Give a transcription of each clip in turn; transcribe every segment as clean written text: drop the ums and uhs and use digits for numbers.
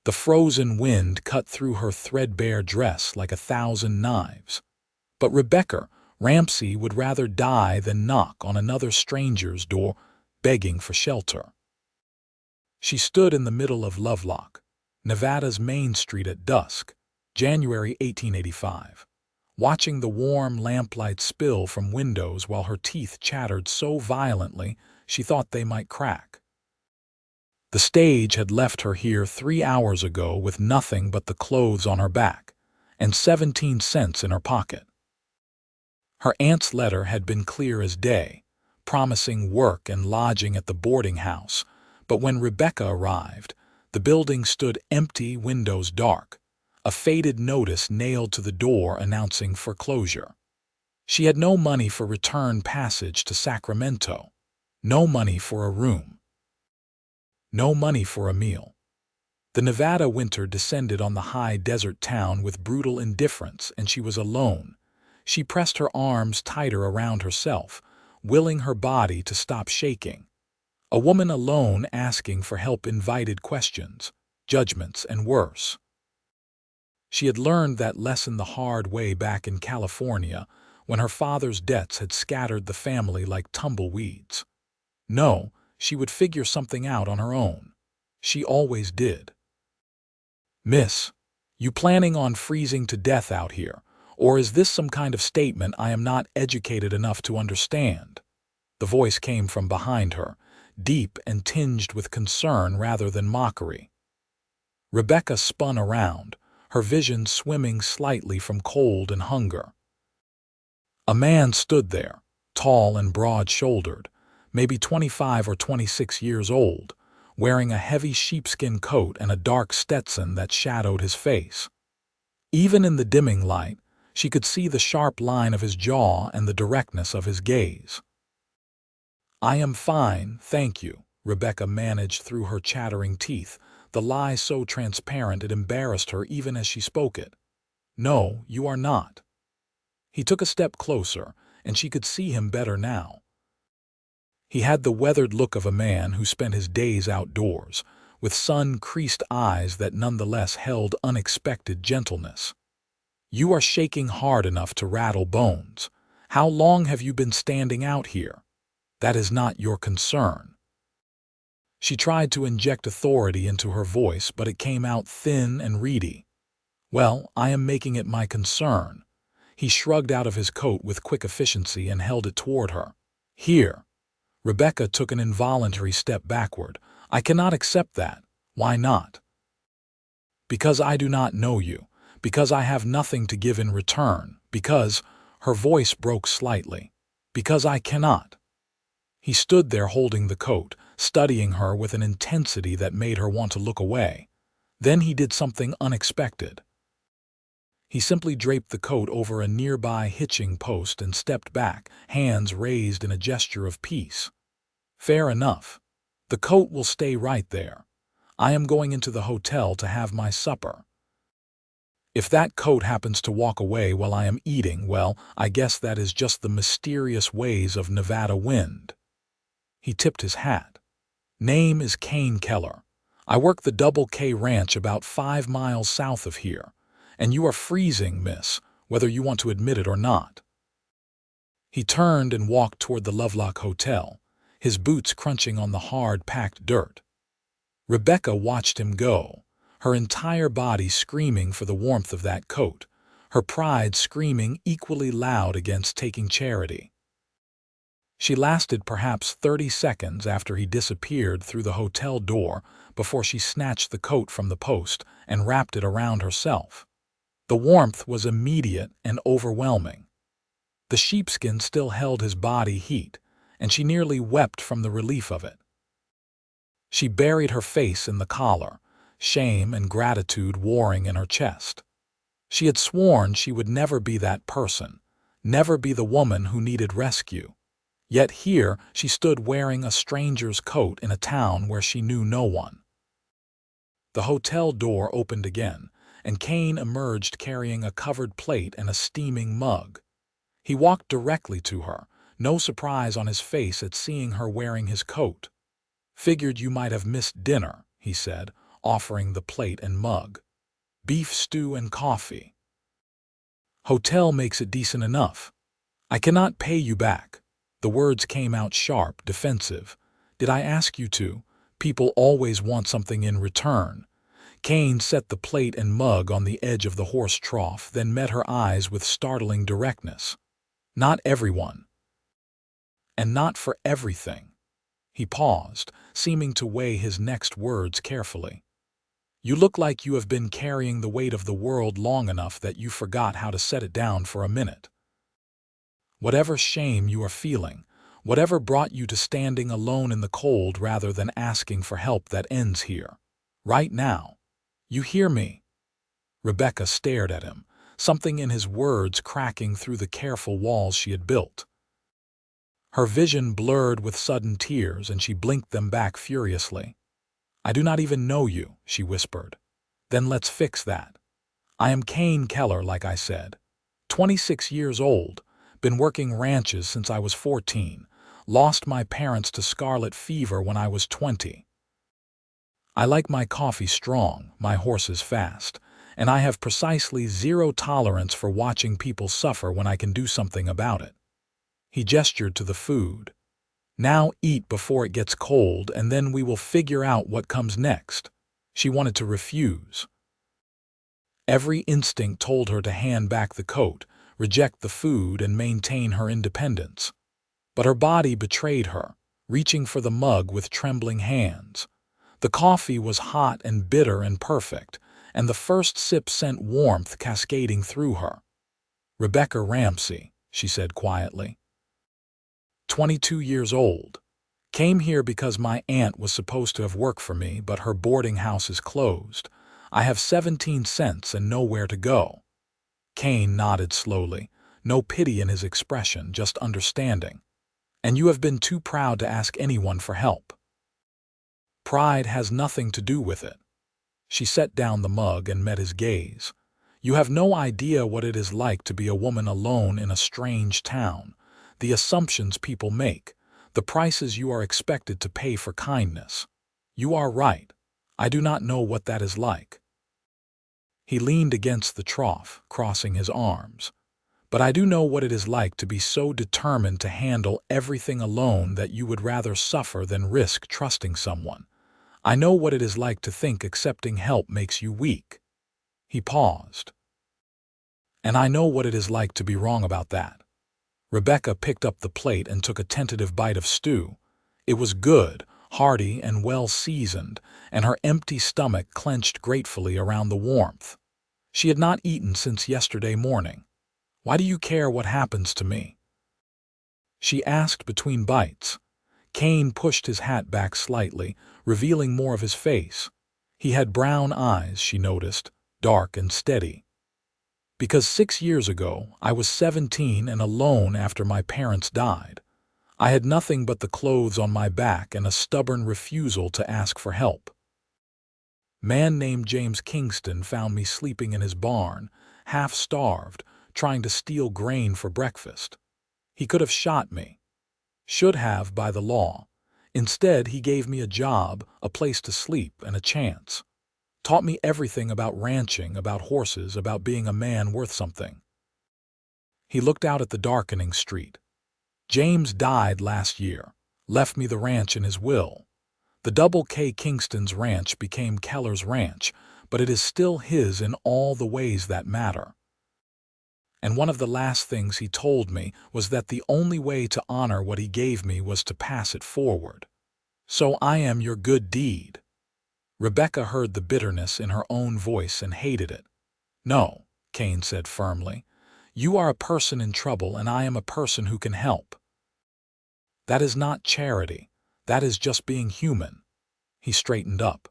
The frozen wind cut through her threadbare dress like 1,000 knives. But Rebecca Ramsey would rather die than knock on another stranger's door, begging for shelter. She stood in the middle of Lovelock, Nevada's main street at dusk, January 1885, watching the warm lamplight spill from windows while her teeth chattered so violently she thought they might crack. The stage had left her here 3 hours ago with nothing but the clothes on her back and 17 cents in her pocket. Her aunt's letter had been clear as day, promising work and lodging at the boarding house, but when Rebecca arrived, the building stood empty, windows dark, a faded notice nailed to the door announcing foreclosure. She had no money for return passage to Sacramento, no money for a room, no money for a meal. The Nevada winter descended on the high desert town with brutal indifference, and she was alone. She pressed her arms tighter around herself, willing her body to stop shaking. A woman alone asking for help invited questions, judgments, and worse. She had learned that lesson the hard way back in California when her father's debts had scattered the family like tumbleweeds. No, she would figure something out on her own. She always did. "Miss, you planning on freezing to death out here? Or is this some kind of statement I am not educated enough to understand?" The voice came from behind her, deep and tinged with concern rather than mockery. Rebecca spun around, her vision swimming slightly from cold and hunger. A man stood there, tall and broad-shouldered, maybe 25 or 26 years old, wearing a heavy sheepskin coat and a dark Stetson that shadowed his face. Even in the dimming light, she could see the sharp line of his jaw and the directness of his gaze. "I am fine, thank you," Rebecca managed through her chattering teeth, the lie so transparent it embarrassed her even as she spoke it. "No, you are not." He took a step closer, and she could see him better now. He had the weathered look of a man who spent his days outdoors, with sun-creased eyes that nonetheless held unexpected gentleness. "You are shaking hard enough to rattle bones. How long have you been standing out here? That is not your concern." She tried to inject authority into her voice, but it came out thin and reedy. "Well, I am making it my concern." He shrugged out of his coat with quick efficiency and held it toward her. "Here." Rebecca took an involuntary step backward. "I cannot accept that." "Why not?" "Because I do not know you. Because I have nothing to give in return. Because—" her voice broke slightly. "Because I cannot." He stood there holding the coat, studying her with an intensity that made her want to look away. Then he did something unexpected. He simply draped the coat over a nearby hitching post and stepped back, hands raised in a gesture of peace. "Fair enough. The coat will stay right there. I am going into the hotel to have my supper. If that coat happens to walk away while I am eating, well, I guess that is just the mysterious ways of Nevada wind." He tipped his hat. "Name is Kane Keller. I work the Double K Ranch about 5 miles south of here. And you are freezing, miss, whether you want to admit it or not." He turned and walked toward the Lovelock Hotel, his boots crunching on the hard, packed dirt. Rebecca watched him go, her entire body screaming for the warmth of that coat, her pride screaming equally loud against taking charity. She lasted perhaps 30 seconds after he disappeared through the hotel door before she snatched the coat from the post and wrapped it around herself. The warmth was immediate and overwhelming. The sheepskin still held his body heat, and she nearly wept from the relief of it. She buried her face in the collar, shame and gratitude warring in her chest. She had sworn she would never be that person, never be the woman who needed rescue. Yet here she stood wearing a stranger's coat in a town where she knew no one. The hotel door opened again, and Kane emerged carrying a covered plate and a steaming mug. He walked directly to her, no surprise on his face at seeing her wearing his coat. "Figured you might have missed dinner," he said, offering the plate and mug. Beef stew and coffee. Hotel makes it decent enough. I cannot pay you back. The words came out sharp, defensive. Did I ask you to? People always want something in return. Kane set the plate and mug on the edge of the horse trough, then met her eyes with startling directness. Not everyone. And not for everything. He paused, seeming to weigh his next words carefully. You look like you have been carrying the weight of the world long enough that you forgot how to set it down for a minute. Whatever shame you are feeling, whatever brought you to standing alone in the cold rather than asking for help, that ends here. Right now. You hear me? Rebecca stared at him, something in his words cracking through the careful walls she had built. Her vision blurred with sudden tears, and she blinked them back furiously. I do not even know you, she whispered. Then let's fix that. I am Kane Keller, like I said. 26 years old, been working ranches since I was 14, lost my parents to scarlet fever when I was 20. I like my coffee strong, my horses fast, and I have precisely zero tolerance for watching people suffer when I can do something about it. He gestured to the food. Now eat before it gets cold, and then we will figure out what comes next. She wanted to refuse. Every instinct told her to hand back the coat, reject the food, and maintain her independence. But her body betrayed her, reaching for the mug with trembling hands. The coffee was hot and bitter and perfect, and the first sip sent warmth cascading through her. Rebecca Ramsey, she said quietly. 22 years old. Came here because my aunt was supposed to have worked for me, but her boarding house is closed. I have 17 cents and nowhere to go. Kane nodded slowly, no pity in his expression, just understanding. And you have been too proud to ask anyone for help. Pride has nothing to do with it. She set down the mug and met his gaze. You have no idea what it is like to be a woman alone in a strange town, the assumptions people make, the prices you are expected to pay for kindness. You are right. I do not know what that is like. He leaned against the trough, crossing his arms. But I do know what it is like to be so determined to handle everything alone that you would rather suffer than risk trusting someone. I know what it is like to think accepting help makes you weak. He paused. And I know what it is like to be wrong about that. Rebecca picked up the plate and took a tentative bite of stew. It was good, hearty, and well-seasoned, and her empty stomach clenched gratefully around the warmth. She had not eaten since yesterday morning. Why do you care what happens to me? She asked between bites. Kane pushed his hat back slightly, revealing more of his face. He had brown eyes, she noticed, dark and steady. Because 6 years ago, I was 17 and alone after my parents died. I had nothing but the clothes on my back and a stubborn refusal to ask for help. Man named James Kingston found me sleeping in his barn, half-starved, trying to steal grain for breakfast. He could have shot me. Should have, by the law. Instead, he gave me a job, a place to sleep, and a chance. Taught me everything about ranching, about horses, about being a man worth something. He looked out at the darkening street. James died last year, left me the ranch in his will. The Double K Kingston's ranch became Keller's ranch, but it is still his in all the ways that matter. And one of the last things he told me was that the only way to honor what he gave me was to pass it forward. So I am your good deed. Rebecca heard the bitterness in her own voice and hated it. No, Kane said firmly. You are a person in trouble and I am a person who can help. That is not charity. That is just being human. He straightened up.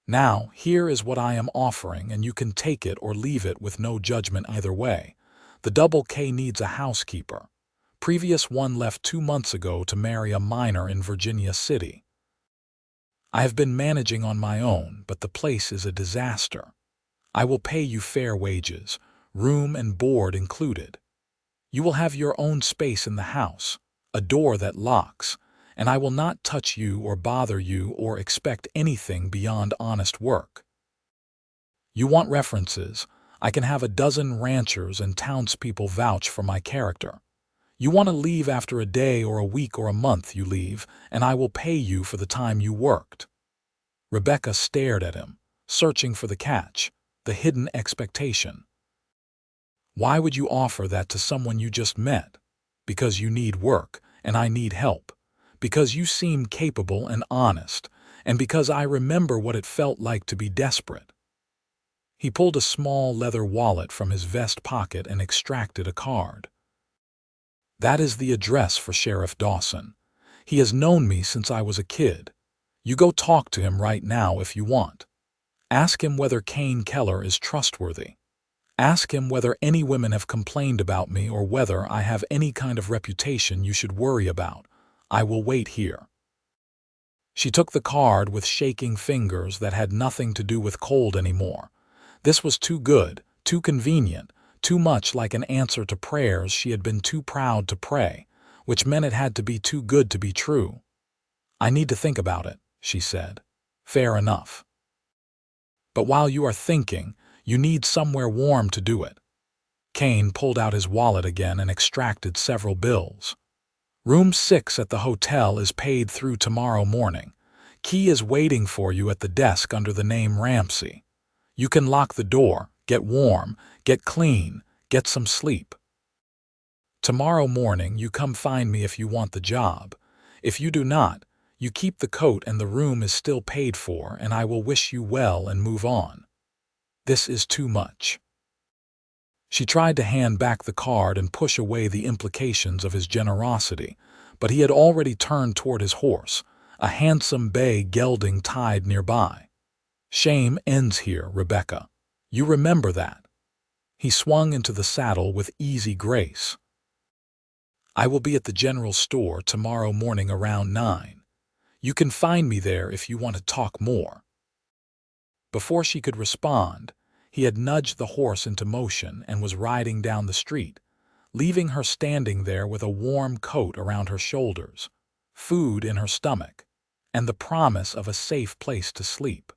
Now, here is what I am offering, and you can take it or leave it with no judgment either way. The Double K needs a housekeeper. Previous one left 2 months ago to marry a miner in Virginia City. I have been managing on my own, but the place is a disaster. I will pay you fair wages, room and board included. You will have your own space in the house, a door that locks, and I will not touch you or bother you or expect anything beyond honest work. You want references? I can have a dozen ranchers and townspeople vouch for my character. You want to leave after a day or a week or a month, you leave, and I will pay you for the time you worked. Rebecca stared at him, searching for the catch, the hidden expectation. Why would you offer that to someone you just met? Because you need work, and I need help. Because you seem capable and honest, and because I remember what it felt like to be desperate. He pulled a small leather wallet from his vest pocket and extracted a card. That is the address for Sheriff Dawson. He has known me since I was a kid. You go talk to him right now if you want. Ask him whether Kane Keller is trustworthy. Ask him whether any women have complained about me or whether I have any kind of reputation you should worry about. I will wait here. She took the card with shaking fingers that had nothing to do with cold anymore. This was too good, too convenient, too much like an answer to prayers she had been too proud to pray, which meant it had to be too good to be true. I need to think about it, she said. Fair enough. But while you are thinking, you need somewhere warm to do it. Kane pulled out his wallet again and extracted several bills. Room 6 at the hotel is paid through tomorrow morning. Key is waiting for you at the desk under the name Ramsey. You can lock the door, get warm, get clean, get some sleep. Tomorrow morning you come find me if you want the job. If you do not, you keep the coat and the room is still paid for, and I will wish you well and move on. This is too much. She tried to hand back the card and push away the implications of his generosity, but he had already turned toward his horse, a handsome bay gelding tied nearby. Shame ends here, Rebecca. You remember that. He swung into the saddle with easy grace. I will be at the general store tomorrow morning around 9. You can find me there if you want to talk more. Before she could respond, he had nudged the horse into motion and was riding down the street, leaving her standing there with a warm coat around her shoulders, food in her stomach, and the promise of a safe place to sleep.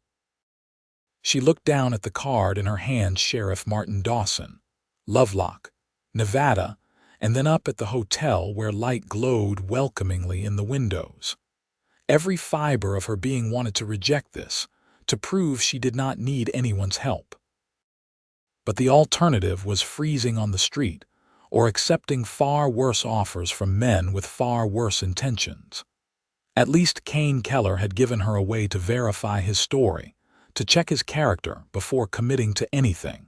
She looked down at the card in her hand, Sheriff Martin Dawson, Lovelock, Nevada, and then up at the hotel where light glowed welcomingly in the windows. Every fiber of her being wanted to reject this, to prove she did not need anyone's help. But the alternative was freezing on the street or accepting far worse offers from men with far worse intentions. At least Kane Keller had given her a way to verify his story, to check his character before committing to anything.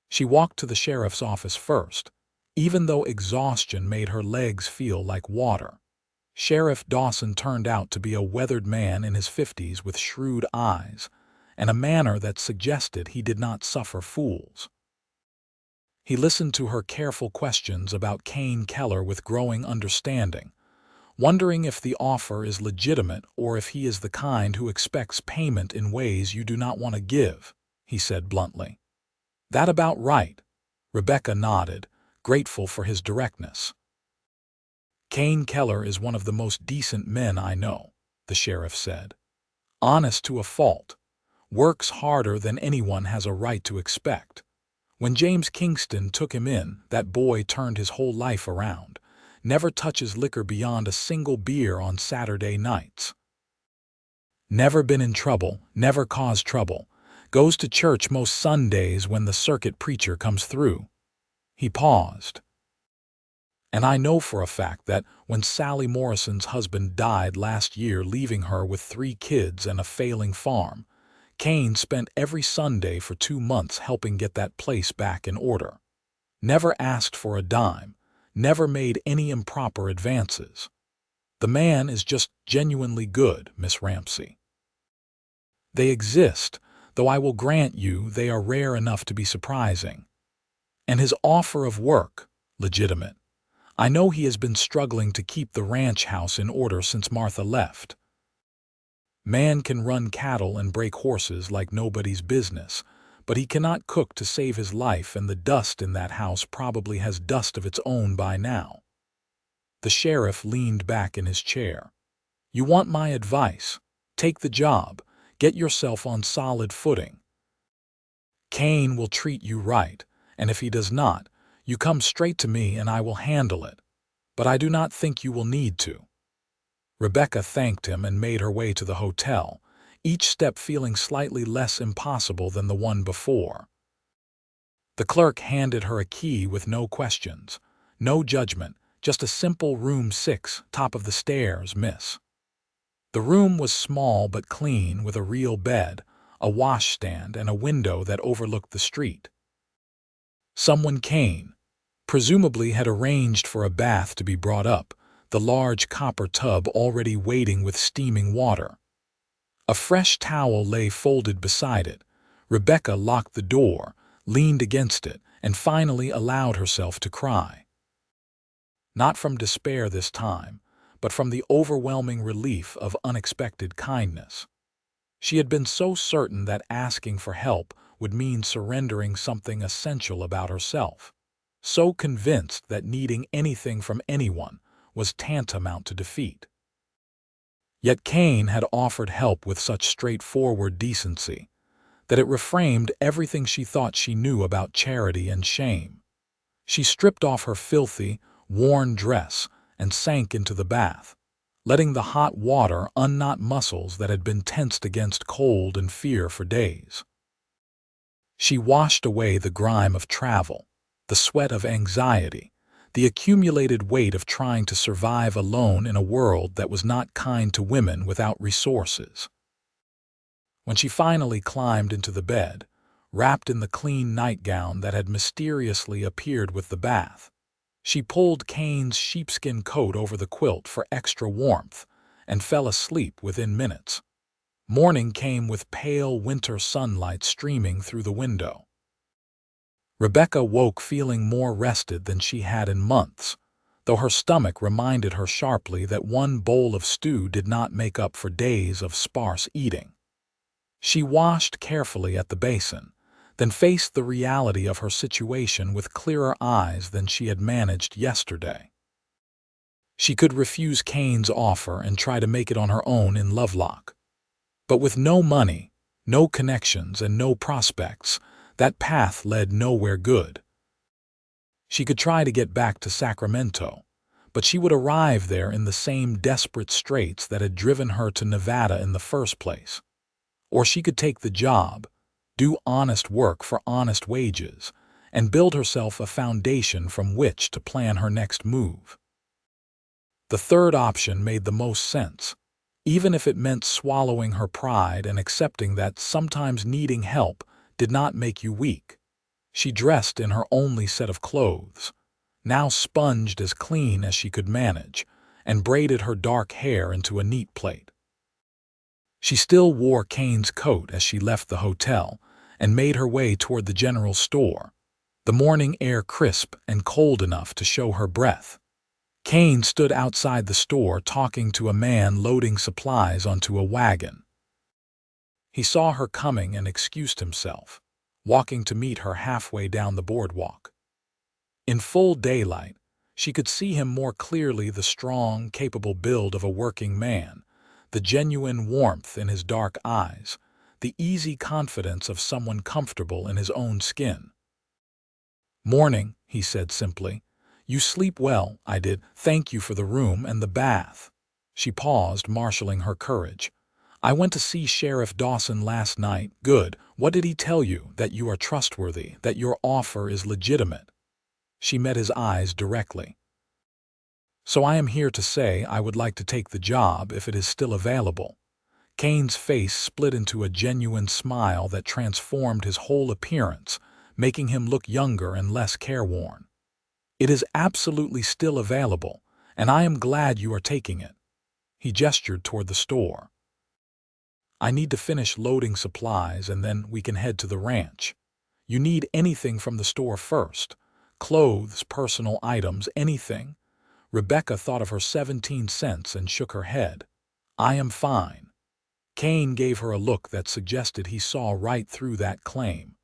She walked to the sheriff's office first, even though exhaustion made her legs feel like water. Sheriff Dawson turned out to be a weathered man in his 50s with shrewd eyes, and a manner that suggested he did not suffer fools. He listened to her careful questions about Kane Keller with growing understanding, wondering if the offer is legitimate or if he is the kind who expects payment in ways you do not want to give, he said bluntly. That about right, Rebecca nodded, grateful for his directness. Kane Keller is one of the most decent men I know, the sheriff said. Honest to a fault. Works harder than anyone has a right to expect. When James Kingston took him in, that boy turned his whole life around. Never touches liquor beyond a single beer on Saturday nights. Never been in trouble, never caused trouble. Goes to church most Sundays when the circuit preacher comes through. He paused. And I know for a fact that when Sally Morrison's husband died last year, leaving her with 3 kids and a failing farm, Kane spent every Sunday for 2 months helping get that place back in order. Never asked for a dime, never made any improper advances. The man is just genuinely good, Miss Ramsey. They exist, though I will grant you they are rare enough to be surprising. And his offer of work, legitimate. I know he has been struggling to keep the ranch house in order since Martha left. Man can run cattle and break horses like nobody's business, but he cannot cook to save his life, and the dust in that house probably has dust of its own by now. The sheriff leaned back in his chair. "You want my advice? Take the job. Get yourself on solid footing. Kane will treat you right, and if he does not, you come straight to me and I will handle it. But I do not think you will need to." Rebecca thanked him and made her way to the hotel, each step feeling slightly less impossible than the one before. The clerk handed her a key with no questions, no judgment, just a simple room 6, top of the stairs, miss. The room was small but clean, with a real bed, a washstand, and a window that overlooked the street. Someone, Kane, presumably had arranged for a bath to be brought up, the large copper tub already waiting with steaming water. A fresh towel lay folded beside it. Rebecca locked the door, leaned against it, and finally allowed herself to cry. Not from despair this time, but from the overwhelming relief of unexpected kindness. She had been so certain that asking for help would mean surrendering something essential about herself, so convinced that needing anything from anyone was tantamount to defeat. Yet Kane had offered help with such straightforward decency that it reframed everything she thought she knew about charity and shame. She stripped off her filthy, worn dress and sank into the bath, letting the hot water unknot muscles that had been tensed against cold and fear for days. She washed away the grime of travel, the sweat of anxiety, the accumulated weight of trying to survive alone in a world that was not kind to women without resources. When she finally climbed into the bed, wrapped in the clean nightgown that had mysteriously appeared with the bath, she pulled Kane's sheepskin coat over the quilt for extra warmth and fell asleep within minutes. Morning came with pale winter sunlight streaming through the window. Rebecca woke feeling more rested than she had in months, though her stomach reminded her sharply that one bowl of stew did not make up for days of sparse eating. She washed carefully at the basin, then faced the reality of her situation with clearer eyes than she had managed yesterday. She could refuse Kane's offer and try to make it on her own in Lovelock. But with no money, no connections, and no prospects, that path led nowhere good. She could try to get back to Sacramento, but she would arrive there in the same desperate straits that had driven her to Nevada in the first place. Or she could take the job, do honest work for honest wages, and build herself a foundation from which to plan her next move. The third option made the most sense, even if it meant swallowing her pride and accepting that sometimes needing help did not make you weak. She dressed in her only set of clothes, now sponged as clean as she could manage, and braided her dark hair into a neat plait. She still wore Kane's coat as she left the hotel and made her way toward the general store, the morning air crisp and cold enough to show her breath. Kane stood outside the store talking to a man loading supplies onto a wagon. He saw her coming and excused himself, walking to meet her halfway down the boardwalk. In full daylight, she could see him more clearly, the strong, capable build of a working man, the genuine warmth in his dark eyes, the easy confidence of someone comfortable in his own skin. "Morning," he said simply. "You sleep well." "I did. Thank you for the room and the bath." She paused, marshaling her courage. "I went to see Sheriff Dawson last night." "Good. What did he tell you? That you are trustworthy, that your offer is legitimate?" She met his eyes directly. "So I am here to say I would like to take the job if it is still available." Kane's face split into a genuine smile that transformed his whole appearance, making him look younger and less careworn. "It is absolutely still available, and I am glad you are taking it." He gestured toward the store. "I need to finish loading supplies and then we can head to the ranch. You need anything from the store first? Clothes, personal items, anything?" Rebecca thought of her 17 cents and shook her head. "I am fine." Kane gave her a look that suggested he saw right through that claim.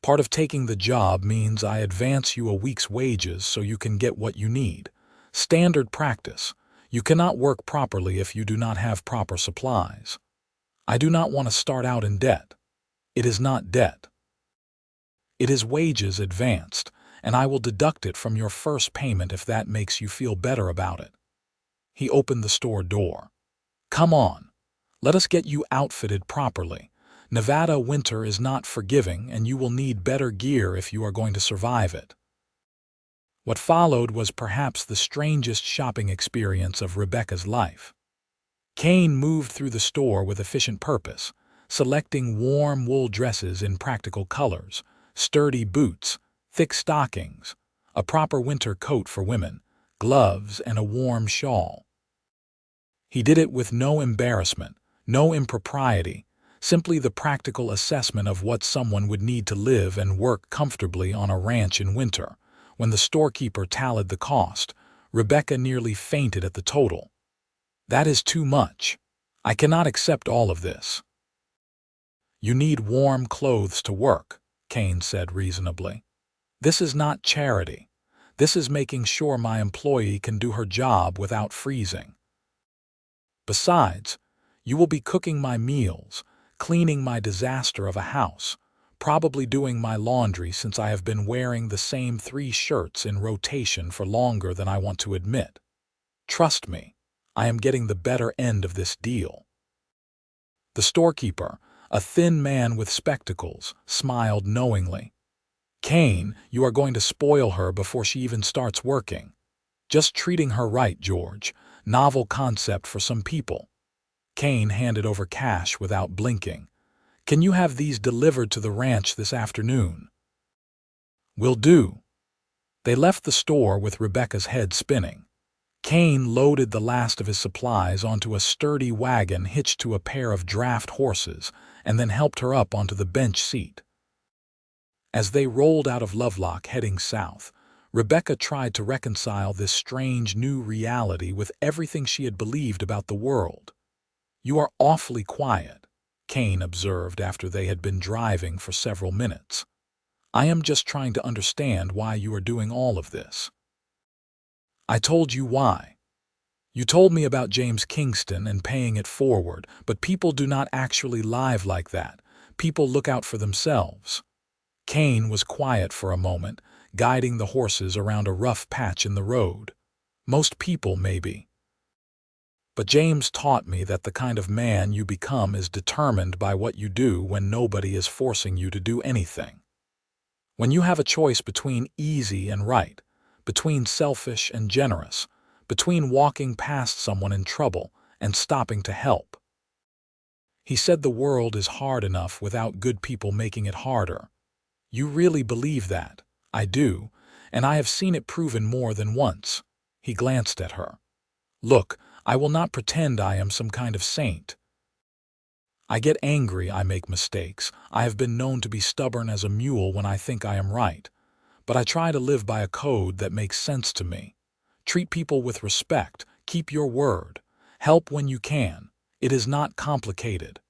"Part of taking the job means I advance you a week's wages so you can get what you need. Standard practice. You cannot work properly if you do not have proper supplies. I do not want to start out in debt. It is not debt. It is wages advanced, and I will deduct it from your first payment if that makes you feel better about it. He opened the store door. Come on. Let us get you outfitted properly. Nevada winter is not forgiving, and you will need better gear if you are going to survive it. What followed was perhaps the strangest shopping experience of Rebecca's life. Kane moved through the store with efficient purpose, selecting warm wool dresses in practical colors, sturdy boots, thick stockings, a proper winter coat for women, gloves, and a warm shawl. He did it with no embarrassment, no impropriety, simply the practical assessment of what someone would need to live and work comfortably on a ranch in winter. When the storekeeper tallied the cost, Rebecca nearly fainted at the total. That is too much. I cannot accept all of this. You need warm clothes to work, Kane said reasonably. This is not charity. This is making sure my employee can do her job without freezing. Besides, you will be cooking my meals, cleaning my disaster of a house, probably doing my laundry since I have been wearing the same 3 shirts in rotation for longer than I want to admit. Trust me, I am getting the better end of this deal. The storekeeper, a thin man with spectacles, smiled knowingly. Kane, you are going to spoil her before she even starts working. Just treating her right, George. Novel concept for some people. Kane handed over cash without blinking. Can you have these delivered to the ranch this afternoon? Will do. They left the store with Rebecca's head spinning. Kane loaded the last of his supplies onto a sturdy wagon hitched to a pair of draft horses and then helped her up onto the bench seat. As they rolled out of Lovelock heading south, Rebecca tried to reconcile this strange new reality with everything she had believed about the world. You are awfully quiet, Kane observed after they had been driving for several minutes. I am just trying to understand why you are doing all of this. I told you why. You told me about James Kingston and paying it forward, but people do not actually live like that. People look out for themselves. Kane was quiet for a moment, guiding the horses around a rough patch in the road. Most people, maybe. But James taught me that the kind of man you become is determined by what you do when nobody is forcing you to do anything. When you have a choice between easy and right, between selfish and generous, between walking past someone in trouble and stopping to help. He said the world is hard enough without good people making it harder. You really believe that? I do, and I have seen it proven more than once. He glanced at her. Look, I will not pretend I am some kind of saint. I get angry, I make mistakes. I have been known to be stubborn as a mule when I think I am right. But I try to live by a code that makes sense to me. Treat people with respect, keep your word, help when you can. It is not complicated.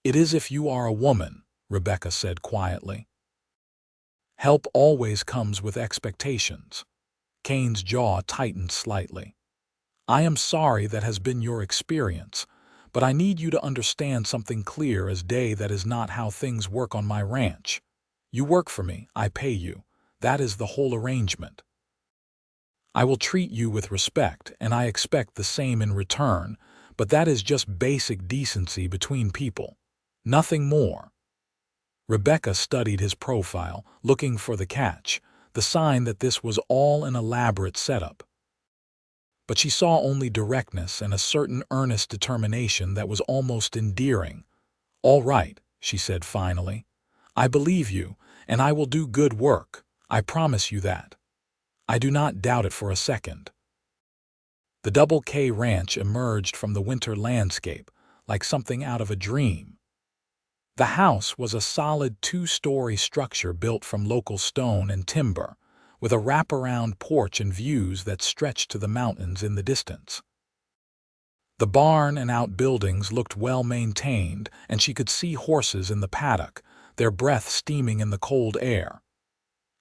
It is if you are a woman, Rebecca said quietly. Help always comes with expectations. Kane's jaw tightened slightly. I am sorry that has been your experience, but I need you to understand something clear as day that is not how things work on my ranch. You work for me, I pay you. That is the whole arrangement. I will treat you with respect, and I expect the same in return, but that is just basic decency between people. Nothing more. Rebecca studied his profile, looking for the catch, the sign that this was all an elaborate setup. But she saw only directness and a certain earnest determination that was almost endearing. All right, she said finally. I believe you, and I will do good work. I promise you that. I do not doubt it for a second. The Double K Ranch emerged from the winter landscape like something out of a dream. The house was a solid 2-story structure built from local stone and timber, with a wraparound porch and views that stretched to the mountains in the distance. The barn and outbuildings looked well maintained, and she could see horses in the paddock, their breath steaming in the cold air.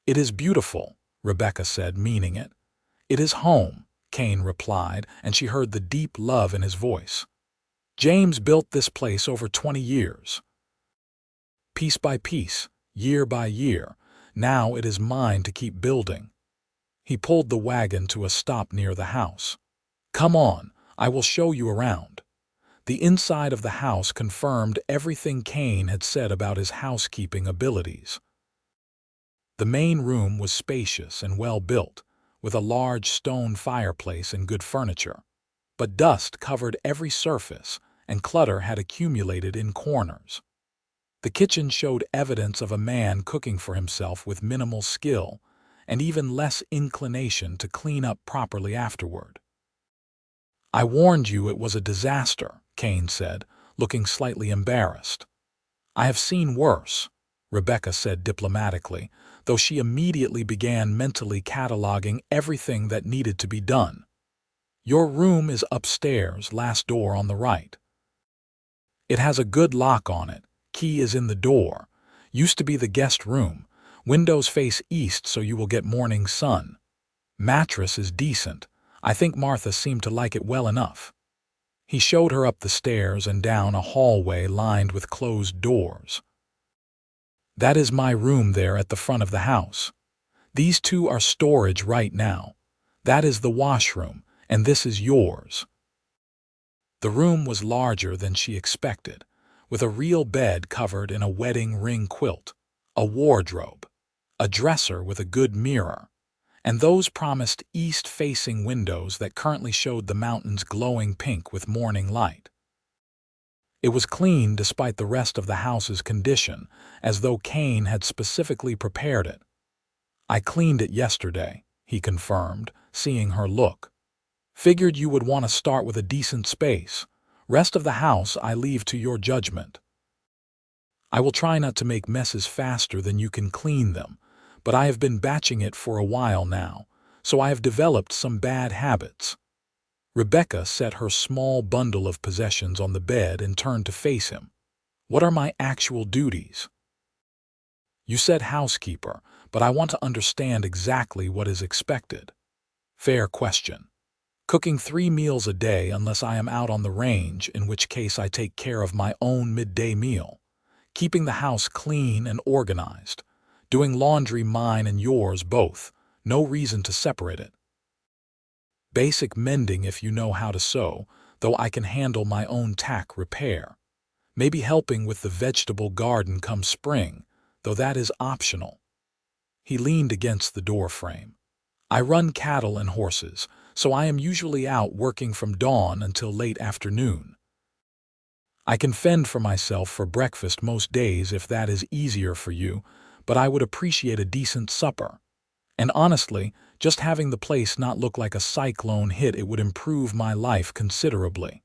It is beautiful, Rebecca said, meaning it. It is home, Kane replied, and she heard the deep love in his voice. James built this place over 20 years. Piece by piece, year by year, now it is mine to keep building. He pulled the wagon to a stop near the house. Come on, I will show you around. The inside of the house confirmed everything Kane had said about his housekeeping abilities. The main room was spacious and well built, with a large stone fireplace and good furniture. But dust covered every surface, and clutter had accumulated in corners. The kitchen showed evidence of a man cooking for himself with minimal skill, and even less inclination to clean up properly afterward. I warned you it was a disaster, Kane said, looking slightly embarrassed. I have seen worse, Rebecca said diplomatically, though she immediately began mentally cataloging everything that needed to be done. Your room is upstairs, last door on the right. It has a good lock on it. Key is in the door. Used to be the guest room. Windows face east so you will get morning sun. Mattress is decent. I think Martha seemed to like it well enough. He showed her up the stairs and down a hallway lined with closed doors. That is my room there at the front of the house. These two are storage right now. That is the washroom, and this is yours. The room was larger than she expected, with a real bed covered in a wedding ring quilt, a wardrobe, a dresser with a good mirror, and those promised east-facing windows that currently showed the mountains glowing pink with morning light. It was clean despite the rest of the house's condition, as though Kane had specifically prepared it. I cleaned it yesterday, he confirmed, seeing her look. Figured you would want to start with a decent space. Rest of the house I leave to your judgment. I will try not to make messes faster than you can clean them, but I have been batching it for a while now, so I have developed some bad habits. Rebecca set her small bundle of possessions on the bed and turned to face him. What are my actual duties? You said housekeeper, but I want to understand exactly what is expected. Fair question. Cooking 3 meals a day unless I am out on the range, in which case I take care of my own midday meal. Keeping the house clean and organized. Doing laundry mine and yours both. No reason to separate it. Basic mending if you know how to sew, though I can handle my own tack repair. Maybe helping with the vegetable garden come spring, though that is optional. He leaned against the door frame. I run cattle and horses, so I am usually out working from dawn until late afternoon. I can fend for myself for breakfast most days if that is easier for you, but I would appreciate a decent supper. And honestly, just having the place not look like a cyclone hit it would improve my life considerably.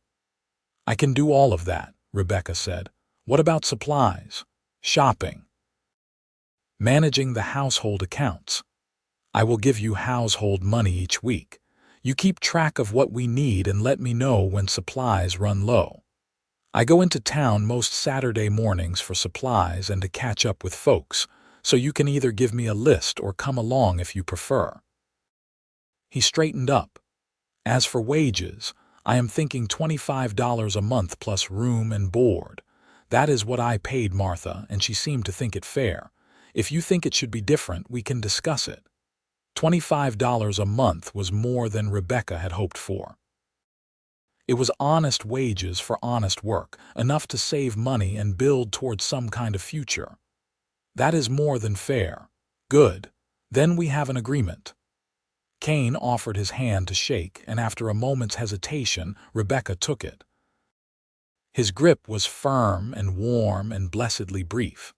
I can do all of that, Rebecca said. What about supplies? Shopping? Managing the household accounts? I will give you household money each week. You keep track of what we need and let me know when supplies run low. I go into town most Saturday mornings for supplies and to catch up with folks, so you can either give me a list or come along if you prefer. He straightened up. As for wages, I am thinking $25 a month plus room and board. That is what I paid Martha, and she seemed to think it fair. If you think it should be different, we can discuss it. $25 a month was more than Rebecca had hoped for. It was honest wages for honest work, enough to save money and build towards some kind of future. That is more than fair. Good. Then we have an agreement. Kane offered his hand to shake, and after a moment's hesitation, Rebecca took it. His grip was firm and warm and blessedly brief.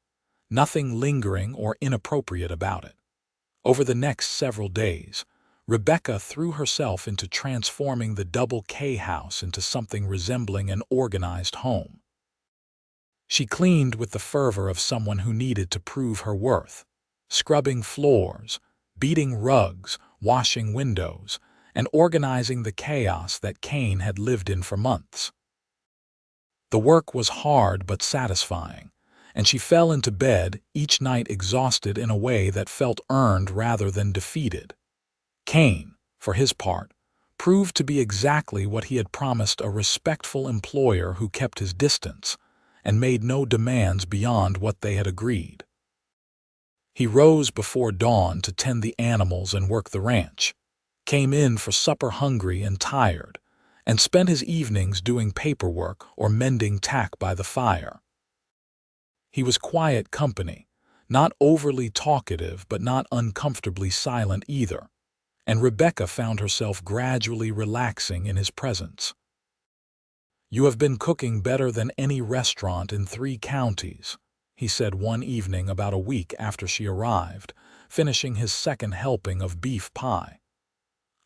Nothing lingering or inappropriate about it. Over the next several days, Rebecca threw herself into transforming the Double K house into something resembling an organized home. She cleaned with the fervor of someone who needed to prove her worth, scrubbing floors, beating rugs, washing windows, and organizing the chaos that Kane had lived in for months. The work was hard but satisfying, and she fell into bed each night exhausted in a way that felt earned rather than defeated. Kane, for his part, proved to be exactly what he had promised, a respectful employer who kept his distance and made no demands beyond what they had agreed. He rose before dawn to tend the animals and work the ranch, came in for supper hungry and tired, and spent his evenings doing paperwork or mending tack by the fire. He was quiet company, not overly talkative but not uncomfortably silent either, and Rebecca found herself gradually relaxing in his presence. "You have been cooking better than any restaurant in 3 counties," he said one evening about a week after she arrived, finishing his second helping of beef pie.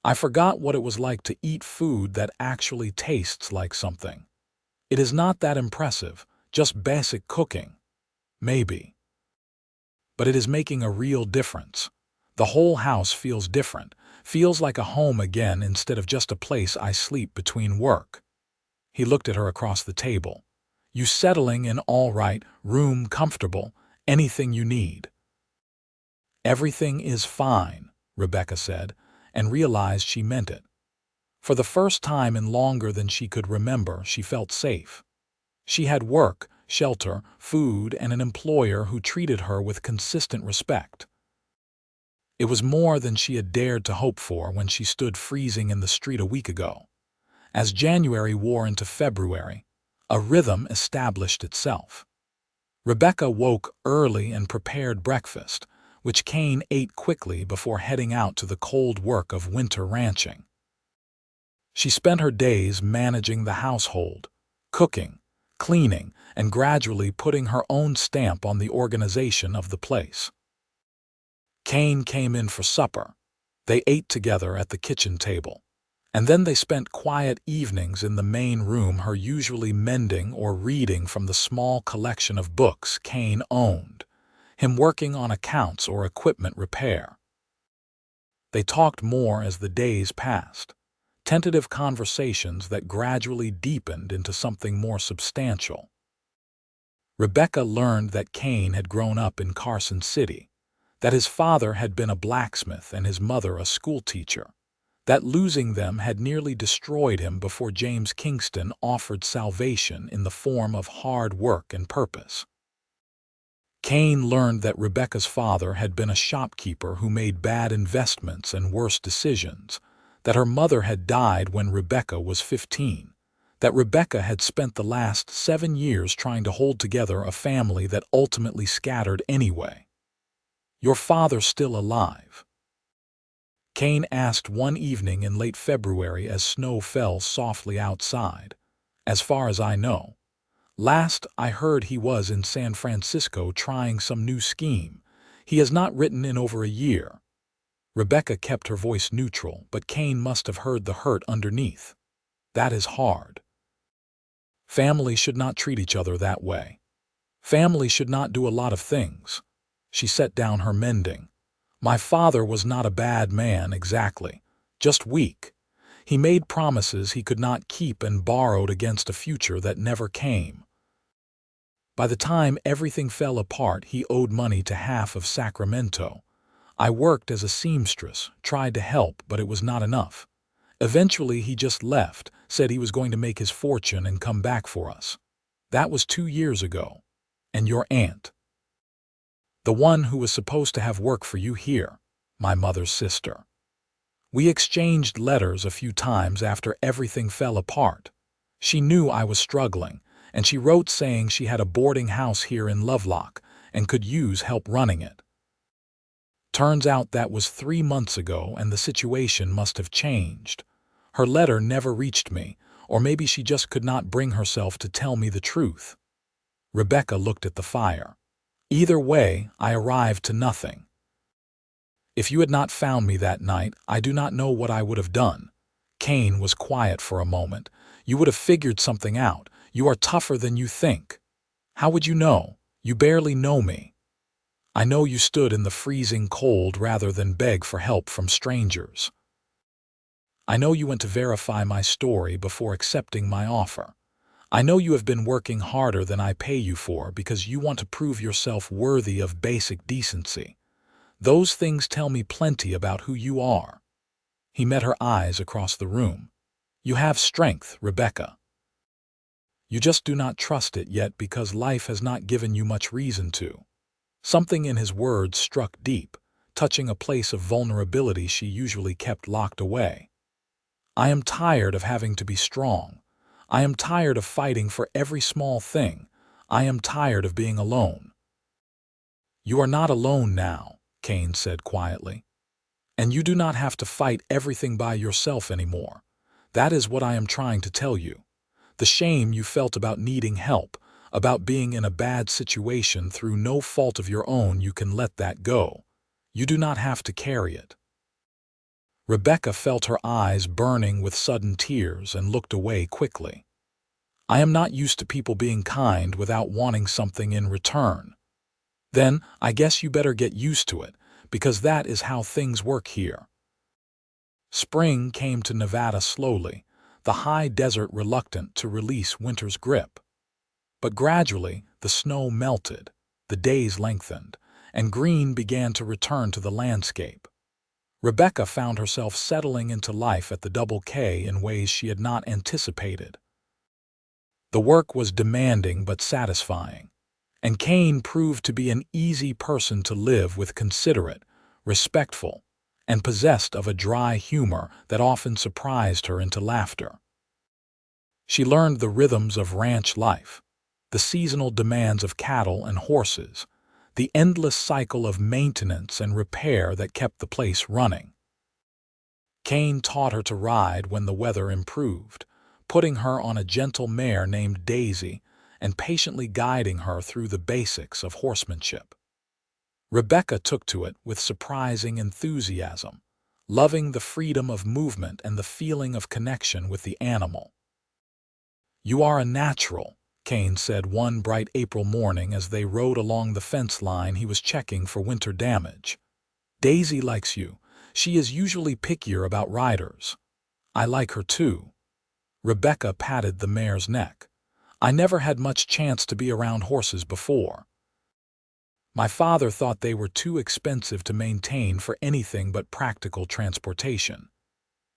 "I forgot what it was like to eat food that actually tastes like something. It is not that impressive, just basic cooking. Maybe. But it is making a real difference. The whole house feels different, feels like a home again instead of just a place I sleep between work." He looked at her across the table. "You settling in all right, room comfortable, anything you need?" "Everything is fine," Rebecca said, and realized she meant it. For the first time in longer than she could remember, she felt safe. She had work, shelter, food, and an employer who treated her with consistent respect. It was more than she had dared to hope for when she stood freezing in the street a week ago. As January wore into February, a rhythm established itself. Rebecca woke early and prepared breakfast, which Kane ate quickly before heading out to the cold work of winter ranching. She spent her days managing the household, cooking, cleaning, and gradually putting her own stamp on the organization of the place. Kane came in for supper. They ate together at the kitchen table, and then they spent quiet evenings in the main room, her usually mending or reading from the small collection of books Kane owned, him working on accounts or equipment repair. They talked more as the days passed, tentative conversations that gradually deepened into something more substantial. Rebecca learned that Kane had grown up in Carson City, that his father had been a blacksmith and his mother a schoolteacher, that losing them had nearly destroyed him before James Kingston offered salvation in the form of hard work and purpose. Kane learned that Rebecca's father had been a shopkeeper who made bad investments and worse decisions, that her mother had died when Rebecca was 15, that Rebecca had spent the last 7 years trying to hold together a family that ultimately scattered anyway. "Your father's still alive?" Kane asked one evening in late February as snow fell softly outside. "As far as I know. Last I heard he was in San Francisco trying some new scheme. He has not written in over a year." Rebecca kept her voice neutral, but Kane must have heard the hurt underneath. "That is hard. Family should not treat each other that way. Family should not do a lot of things." She set down her mending. "My father was not a bad man exactly, just weak. He made promises he could not keep and borrowed against a future that never came. By the time everything fell apart, he owed money to half of Sacramento. I worked as a seamstress, tried to help, but it was not enough. Eventually he just left, said he was going to make his fortune and come back for us. That was 2 years ago. And your aunt, the one who was supposed to have work for you here, my mother's sister. We exchanged letters a few times after everything fell apart. She knew I was struggling, and she wrote saying she had a boarding house here in Lovelock and could use help running it. Turns out that was 3 months ago and the situation must have changed. Her letter never reached me, or maybe she just could not bring herself to tell me the truth." Rebecca looked at the fire. "Either way, I arrived to nothing. If you had not found me that night, I do not know what I would have done." Kane was quiet for a moment. "You would have figured something out. You are tougher than you think." "How would you know? You barely know me." "I know you stood in the freezing cold rather than beg for help from strangers. I know you went to verify my story before accepting my offer. I know you have been working harder than I pay you for because you want to prove yourself worthy of basic decency. Those things tell me plenty about who you are." He met her eyes across the room. "You have strength, Rebecca. You just do not trust it yet because life has not given you much reason to." Something in his words struck deep, touching a place of vulnerability she usually kept locked away. "I am tired of having to be strong. I am tired of fighting for every small thing. I am tired of being alone." "You are not alone now," Kane said quietly. "And you do not have to fight everything by yourself anymore. That is what I am trying to tell you. The shame you felt about needing help, about being in a bad situation through no fault of your own, you can let that go. You do not have to carry it." Rebecca felt her eyes burning with sudden tears and looked away quickly. "I am not used to people being kind without wanting something in return." "Then I guess you better get used to it, because that is how things work here." Spring came to Nevada slowly, the high desert reluctant to release winter's grip. But gradually the snow melted, the days lengthened, and green began to return to the landscape. Rebecca found herself settling into life at the Double K in ways she had not anticipated. The work was demanding but satisfying, and Kane proved to be an easy person to live with, considerate, respectful, and possessed of a dry humor that often surprised her into laughter. She learned the rhythms of ranch life, the seasonal demands of cattle and horses, the endless cycle of maintenance and repair that kept the place running. Kane taught her to ride when the weather improved, putting her on a gentle mare named Daisy and patiently guiding her through the basics of horsemanship. Rebecca took to it with surprising enthusiasm, loving the freedom of movement and the feeling of connection with the animal. "You are a natural," Kane said one bright April morning as they rode along the fence line he was checking for winter damage. "Daisy likes you. She is usually pickier about riders. I like her too." Rebecca patted the mare's neck. "I never had much chance to be around horses before. My father thought they were too expensive to maintain for anything but practical transportation.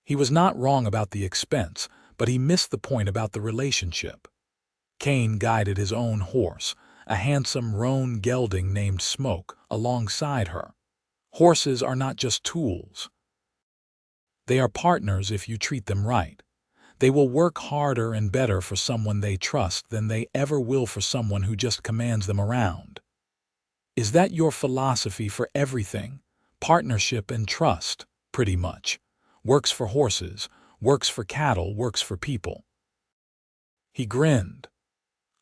He was not wrong about the expense, but he missed the point about the relationship." Kane guided his own horse, a handsome roan gelding named Smoke, alongside her. "Horses are not just tools. They are partners if you treat them right. They will work harder and better for someone they trust than they ever will for someone who just commands them around." "Is that your philosophy for everything? Partnership and trust, pretty much. Works for horses, works for cattle, works for people." He grinned.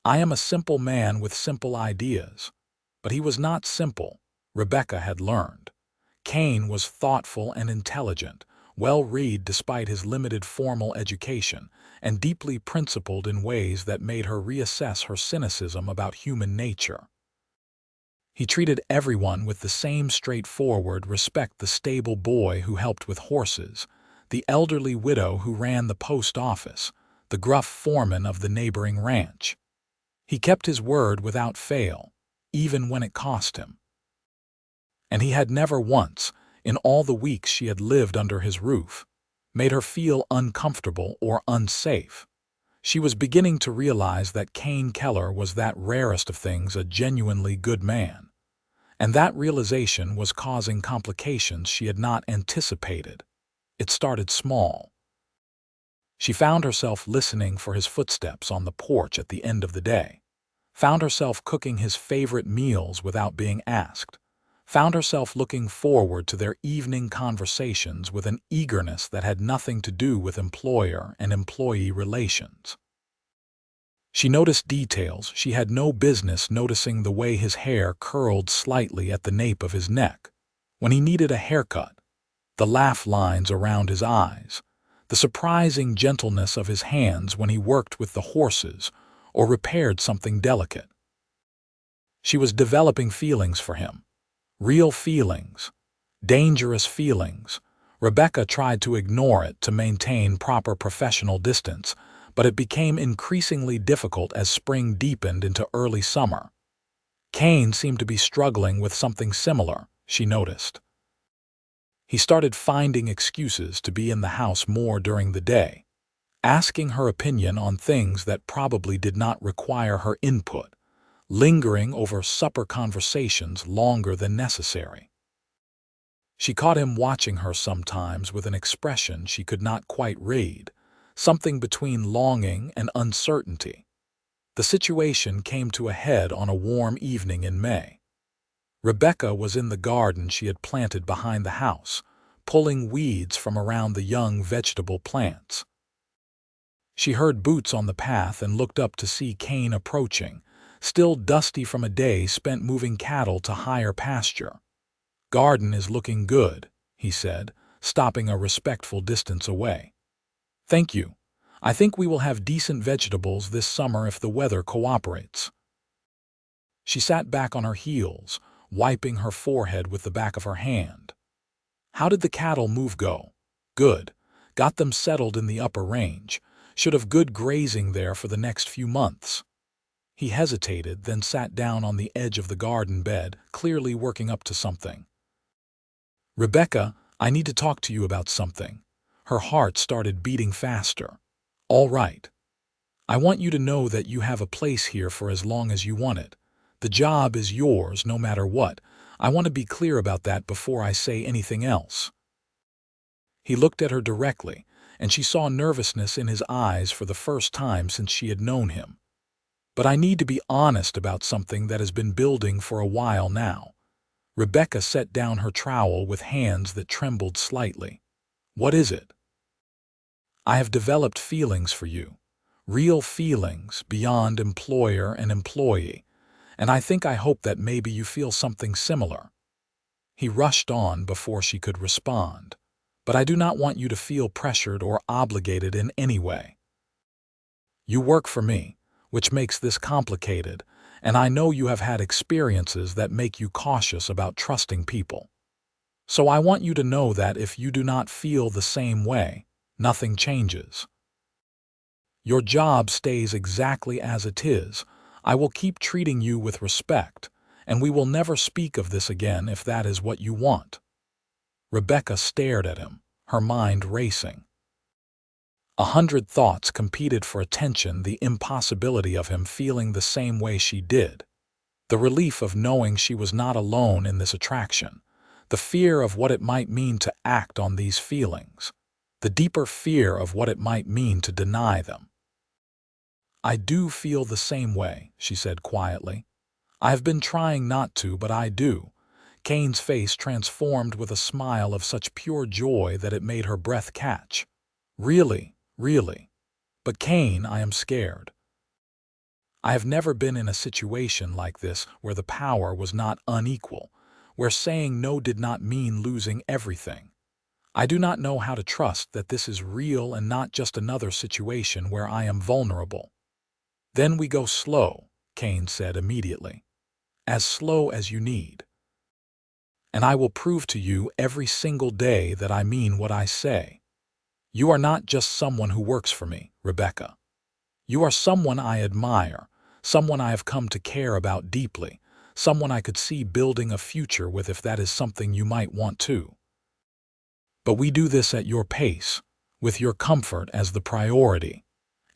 "I am a simple man with simple ideas." But he was not simple, Rebecca had learned. Kane was thoughtful and intelligent, well-read despite his limited formal education, and deeply principled in ways that made her reassess her cynicism about human nature. He treated everyone with the same straightforward respect: the stable boy who helped with horses, the elderly widow who ran the post office, the gruff foreman of the neighboring ranch. He kept his word without fail, even when it cost him. And he had never once, in all the weeks she had lived under his roof, made her feel uncomfortable or unsafe. She was beginning to realize that Kane Keller was that rarest of things, a genuinely good man. And that realization was causing complications she had not anticipated. It started small. She found herself listening for his footsteps on the porch at the end of the day, found herself cooking his favorite meals without being asked, found herself looking forward to their evening conversations with an eagerness that had nothing to do with employer and employee relations. She noticed details she had no business noticing: the way his hair curled slightly at the nape of his neck when he needed a haircut, the laugh lines around his eyes, the surprising gentleness of his hands when he worked with the horses or repaired something delicate. She was developing feelings for him, real feelings, dangerous feelings. Rebecca tried to ignore it to maintain proper professional distance, but it became increasingly difficult as spring deepened into early summer. Kane seemed to be struggling with something similar, she noticed. He started finding excuses to be in the house more during the day, asking her opinion on things that probably did not require her input, lingering over supper conversations longer than necessary. She caught him watching her sometimes with an expression she could not quite read, something between longing and uncertainty. The situation came to a head on a warm evening in May. Rebecca was in the garden she had planted behind the house, pulling weeds from around the young vegetable plants. She heard boots on the path and looked up to see Kane approaching, still dusty from a day spent moving cattle to higher pasture. "Garden is looking good," he said, stopping a respectful distance away. "Thank you. I think we will have decent vegetables this summer if the weather cooperates." She sat back on her heels, wiping her forehead with the back of her hand. "How did the cattle move go?" "Good. Got them settled in the upper range. Should have good grazing there for the next few months." He hesitated, then sat down on the edge of the garden bed, clearly working up to something. "Rebecca, I need to talk to you about something." Her heart started beating faster. "All right. I want you to know that you have a place here for as long as you want it. The job is yours no matter what. I want to be clear about that before I say anything else." He looked at her directly, and she saw nervousness in his eyes for the first time since she had known him. "But I need to be honest about something that has been building for a while now." Rebecca set down her trowel with hands that trembled slightly. "What is it?" "I have developed feelings for you. Real feelings, beyond employer and employee. And I hope that maybe you feel something similar." He rushed on before she could respond. "But I do not want you to feel pressured or obligated in any way. You work for me, which makes this complicated, and I know you have had experiences that make you cautious about trusting people. So I want you to know that if you do not feel the same way, nothing changes. Your job stays exactly as it is. I will keep treating you with respect, and we will never speak of this again if that is what you want." Rebecca stared at him, her mind racing. 100 thoughts competed for attention, the impossibility of him feeling the same way she did, the relief of knowing she was not alone in this attraction, the fear of what it might mean to act on these feelings, the deeper fear of what it might mean to deny them. "I do feel the same way," she said quietly. "I have been trying not to, but I do." Kane's face transformed with a smile of such pure joy that it made her breath catch. "Really, really. But Kane, I am scared. I have never been in a situation like this where the power was not unequal, where saying no did not mean losing everything. I do not know how to trust that this is real and not just another situation where I am vulnerable." "Then we go slow," Kane said immediately. "As slow as you need. And I will prove to you every single day that I mean what I say. You are not just someone who works for me, Rebecca. You are someone I admire, someone I have come to care about deeply, someone I could see building a future with if that is something you might want too. But we do this at your pace, with your comfort as the priority.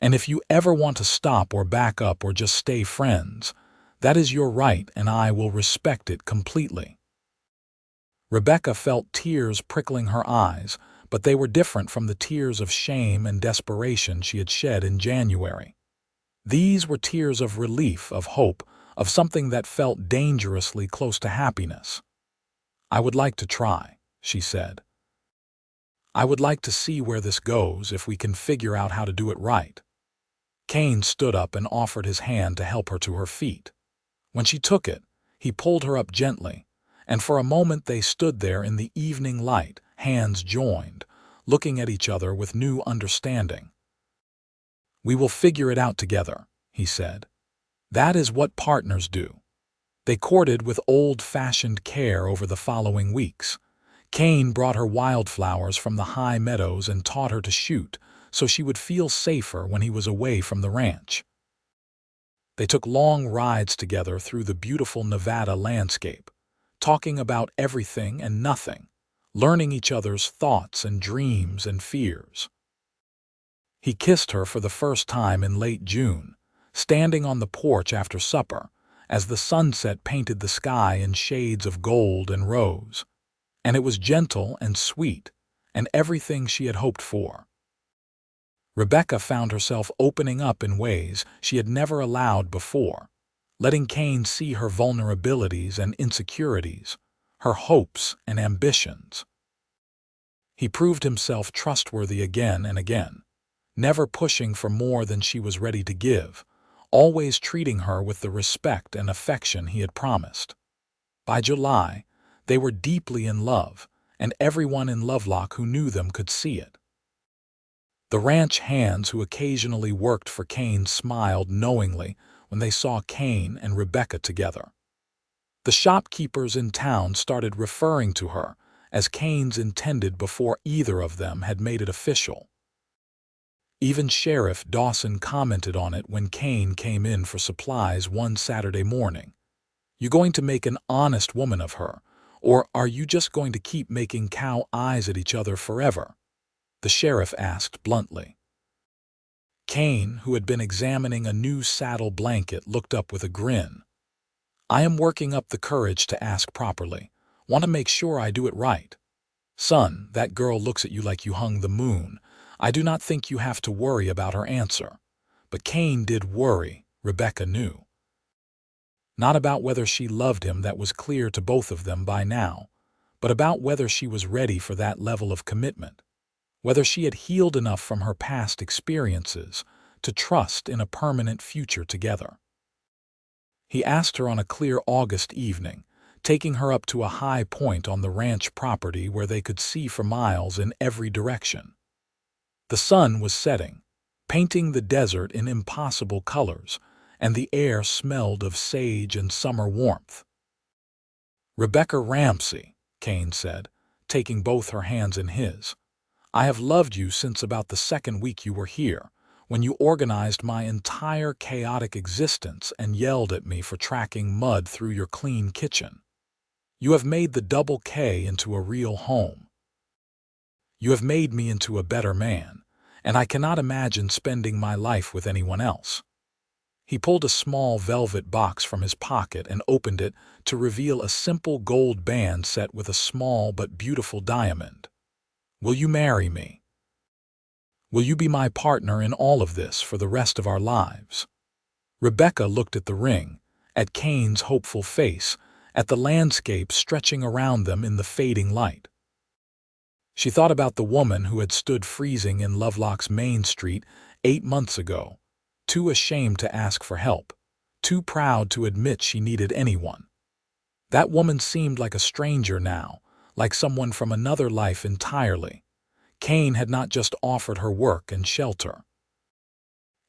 And if you ever want to stop or back up or just stay friends, that is your right and I will respect it completely." Rebecca felt tears prickling her eyes, but they were different from the tears of shame and desperation she had shed in January. These were tears of relief, of hope, of something that felt dangerously close to happiness. "I would like to try," she said. "I would like to see where this goes if we can figure out how to do it right." Kane stood up and offered his hand to help her to her feet. When she took it, he pulled her up gently, and for a moment they stood there in the evening light, hands joined, looking at each other with new understanding. "We will figure it out together," he said. That is what partners do. They courted with old-fashioned care over the following weeks. Kane brought her wildflowers from the high meadows and taught her to shoot, so she would feel safer when he was away from the ranch. They took long rides together through the beautiful Nevada landscape, talking about everything and nothing, learning each other's thoughts and dreams and fears. He kissed her for the first time in late June, standing on the porch after supper, as the sunset painted the sky in shades of gold and rose. And it was gentle and sweet, and everything she had hoped for. Rebecca found herself opening up in ways she had never allowed before, letting Kane see her vulnerabilities and insecurities, her hopes and ambitions. He proved himself trustworthy again and again, never pushing for more than she was ready to give, always treating her with the respect and affection he had promised. By July, they were deeply in love, and everyone in Lovelock who knew them could see it. The ranch hands who occasionally worked for Kane smiled knowingly when they saw Kane and Rebecca together. The shopkeepers in town started referring to her as Kane's intended before either of them had made it official. Even Sheriff Dawson commented on it when Kane came in for supplies one Saturday morning. "You going to make an honest woman of her, or are you just going to keep making cow eyes at each other forever?" the sheriff asked bluntly. Kane, who had been examining a new saddle blanket, looked up with a grin. "I am working up the courage to ask properly. Want to make sure I do it right. Son, that girl looks at you like you hung the moon. I do not think you have to worry about her answer." But Kane did worry, Rebecca knew. Not about whether she loved him, that was clear to both of them by now, but about whether she was ready for that level of commitment, whether she had healed enough from her past experiences to trust in a permanent future together. He asked her on a clear August evening, taking her up to a high point on the ranch property where they could see for miles in every direction. The sun was setting, painting the desert in impossible colors, and the air smelled of sage and summer warmth. "Rebecca Ramsey," Kane said, taking both her hands in his, "I have loved you since about the second week you were here, when you organized my entire chaotic existence and yelled at me for tracking mud through your clean kitchen. You have made the Double K into a real home. You have made me into a better man, and I cannot imagine spending my life with anyone else." He pulled a small velvet box from his pocket and opened it to reveal a simple gold band set with a small but beautiful diamond. "Will you marry me? Will you be my partner in all of this for the rest of our lives?" Rebecca looked at the ring, at Kane's hopeful face, at the landscape stretching around them in the fading light. She thought about the woman who had stood freezing in Lovelock's Main Street 8 months ago, too ashamed to ask for help, too proud to admit she needed anyone. That woman seemed like a stranger now, like someone from another life entirely. Kane had not just offered her work and shelter.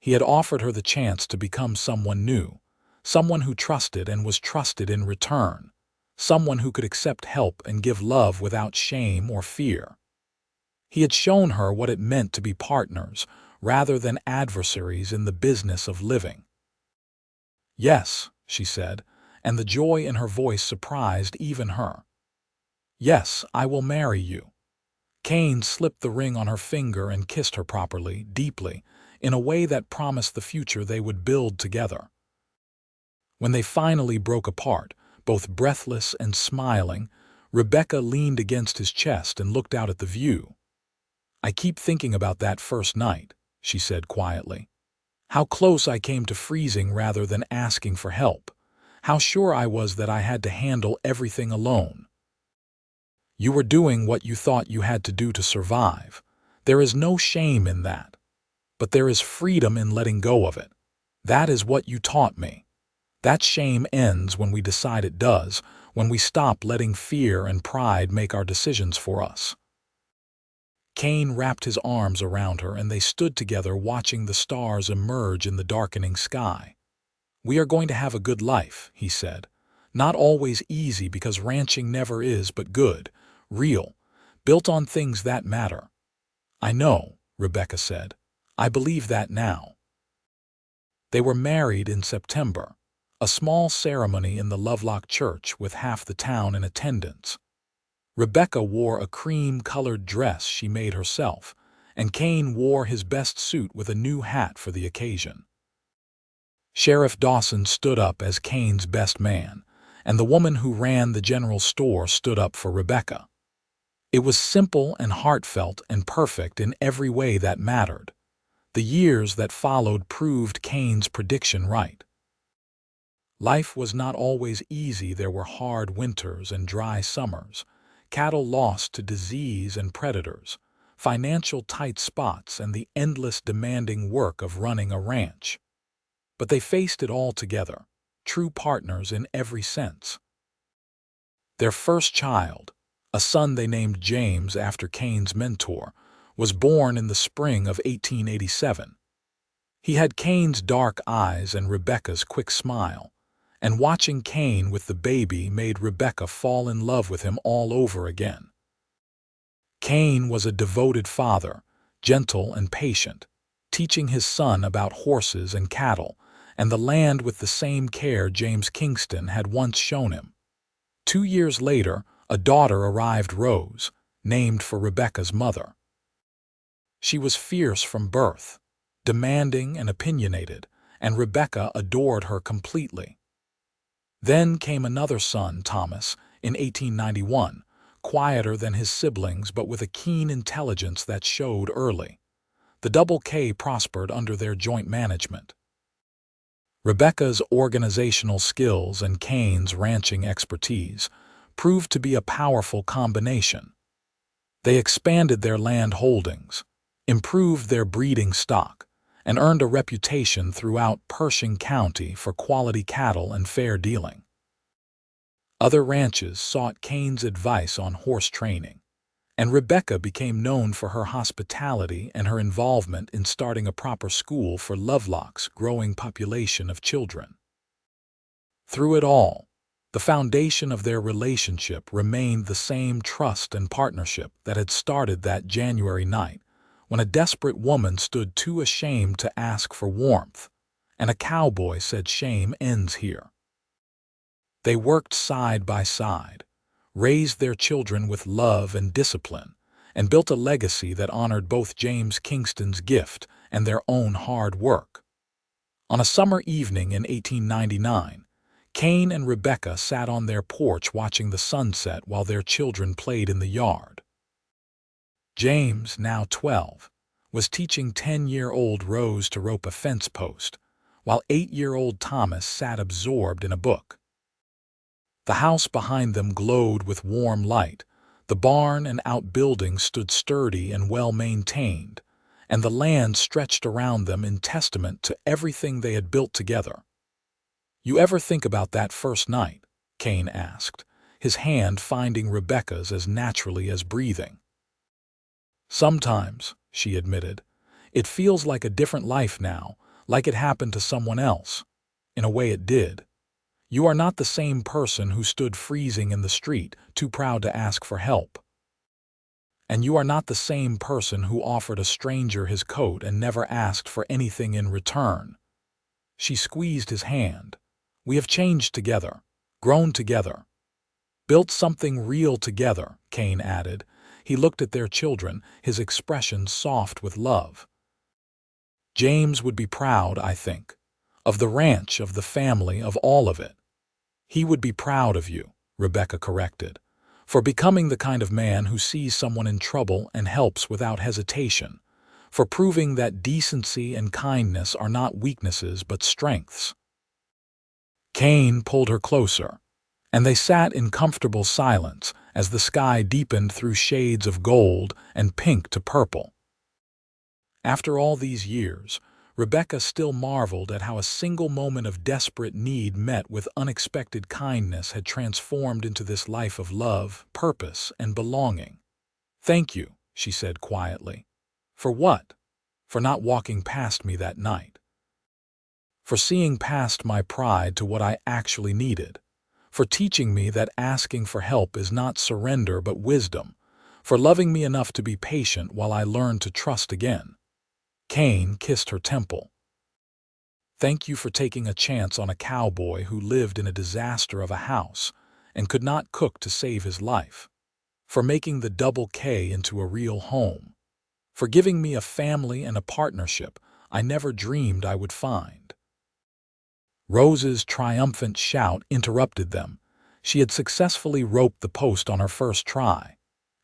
He had offered her the chance to become someone new, someone who trusted and was trusted in return, someone who could accept help and give love without shame or fear. He had shown her what it meant to be partners rather than adversaries in the business of living. "Yes," she said, and the joy in her voice surprised even her. "Yes, I will marry you." Kane slipped the ring on her finger and kissed her properly, deeply, in a way that promised the future they would build together. When they finally broke apart, both breathless and smiling, Rebecca leaned against his chest and looked out at the view. "I keep thinking about that first night," she said quietly. "How close I came to freezing rather than asking for help. How sure I was that I had to handle everything alone. You were doing what you thought you had to do to survive. There is no shame in that. But there is freedom in letting go of it. That is what you taught me. That shame ends when we decide it does, when we stop letting fear and pride make our decisions for us." Kane wrapped his arms around her and they stood together watching the stars emerge in the darkening sky. "We are going to have a good life," he said. "Not always easy because ranching never is, but good, real, built on things that matter." "I know," Rebecca said. "I believe that now." They were married in September, a small ceremony in the Lovelock church with half the town in attendance. Rebecca wore a cream-colored dress she made herself, and Kane wore his best suit with a new hat for the occasion. Sheriff Dawson stood up as Kane's best man, and the woman who ran the general store stood up for Rebecca. It was simple and heartfelt and perfect in every way that mattered. The years that followed proved Kane's prediction right. Life was not always easy. There were hard winters and dry summers, cattle lost to disease and predators, financial tight spots, and the endless demanding work of running a ranch. But they faced it all together, true partners in every sense. Their first child, a son they named James after Kane's mentor, was born in the spring of 1887. He had Kane's dark eyes and Rebecca's quick smile, and watching Kane with the baby made Rebecca fall in love with him all over again. Kane was a devoted father, gentle and patient, teaching his son about horses and cattle and the land with the same care James Kingston had once shown him. 2 years later, a daughter arrived, Rose, named for Rebecca's mother. She was fierce from birth, demanding and opinionated, and Rebecca adored her completely. Then came another son, Thomas, in 1891, quieter than his siblings but with a keen intelligence that showed early. The Double K prospered under their joint management. Rebecca's organizational skills and Kane's ranching expertise proved to be a powerful combination. They expanded their land holdings, improved their breeding stock, and earned a reputation throughout Pershing County for quality cattle and fair dealing. Other ranches sought Kane's advice on horse training, and Rebecca became known for her hospitality and her involvement in starting a proper school for Lovelock's growing population of children. Through it all, the foundation of their relationship remained the same trust and partnership that had started that January night when a desperate woman stood too ashamed to ask for warmth, and a cowboy said shame ends here. They worked side by side, raised their children with love and discipline, and built a legacy that honored both James Kingston's gift and their own hard work. On a summer evening in 1899, Kane and Rebecca sat on their porch watching the sunset while their children played in the yard. James, now 12, was teaching 10-year-old Rose to rope a fence post, while 8-year-old Thomas sat absorbed in a book. The house behind them glowed with warm light, the barn and outbuildings stood sturdy and well-maintained, and the land stretched around them in testament to everything they had built together. "You ever think about that first night?" Kane asked, his hand finding Rebecca's as naturally as breathing. "Sometimes," she admitted. "It feels like a different life now, like it happened to someone else. In a way it did. You are not the same person who stood freezing in the street, too proud to ask for help. And you are not the same person who offered a stranger his coat and never asked for anything in return." She squeezed his hand. "We have changed together, grown together, built something real together," Kane added. He looked at their children, his expression soft with love. "James would be proud, I think, of the ranch, of the family, of all of it." "He would be proud of you," Rebecca corrected, "for becoming the kind of man who sees someone in trouble and helps without hesitation, for proving that decency and kindness are not weaknesses but strengths." Kane pulled her closer, and they sat in comfortable silence as the sky deepened through shades of gold and pink to purple. After all these years, Rebecca still marveled at how a single moment of desperate need met with unexpected kindness had transformed into this life of love, purpose, and belonging. "Thank you," she said quietly. "For what?" "For not walking past me that night. For seeing past my pride to what I actually needed. For teaching me that asking for help is not surrender but wisdom. For loving me enough to be patient while I learned to trust again." Kane kissed her temple. "Thank you for taking a chance on a cowboy who lived in a disaster of a house and could not cook to save his life. for making the double K into a real home, for giving me a family and a partnership I never dreamed I would find. Rose's triumphant shout interrupted them. She had successfully roped the post on her first try,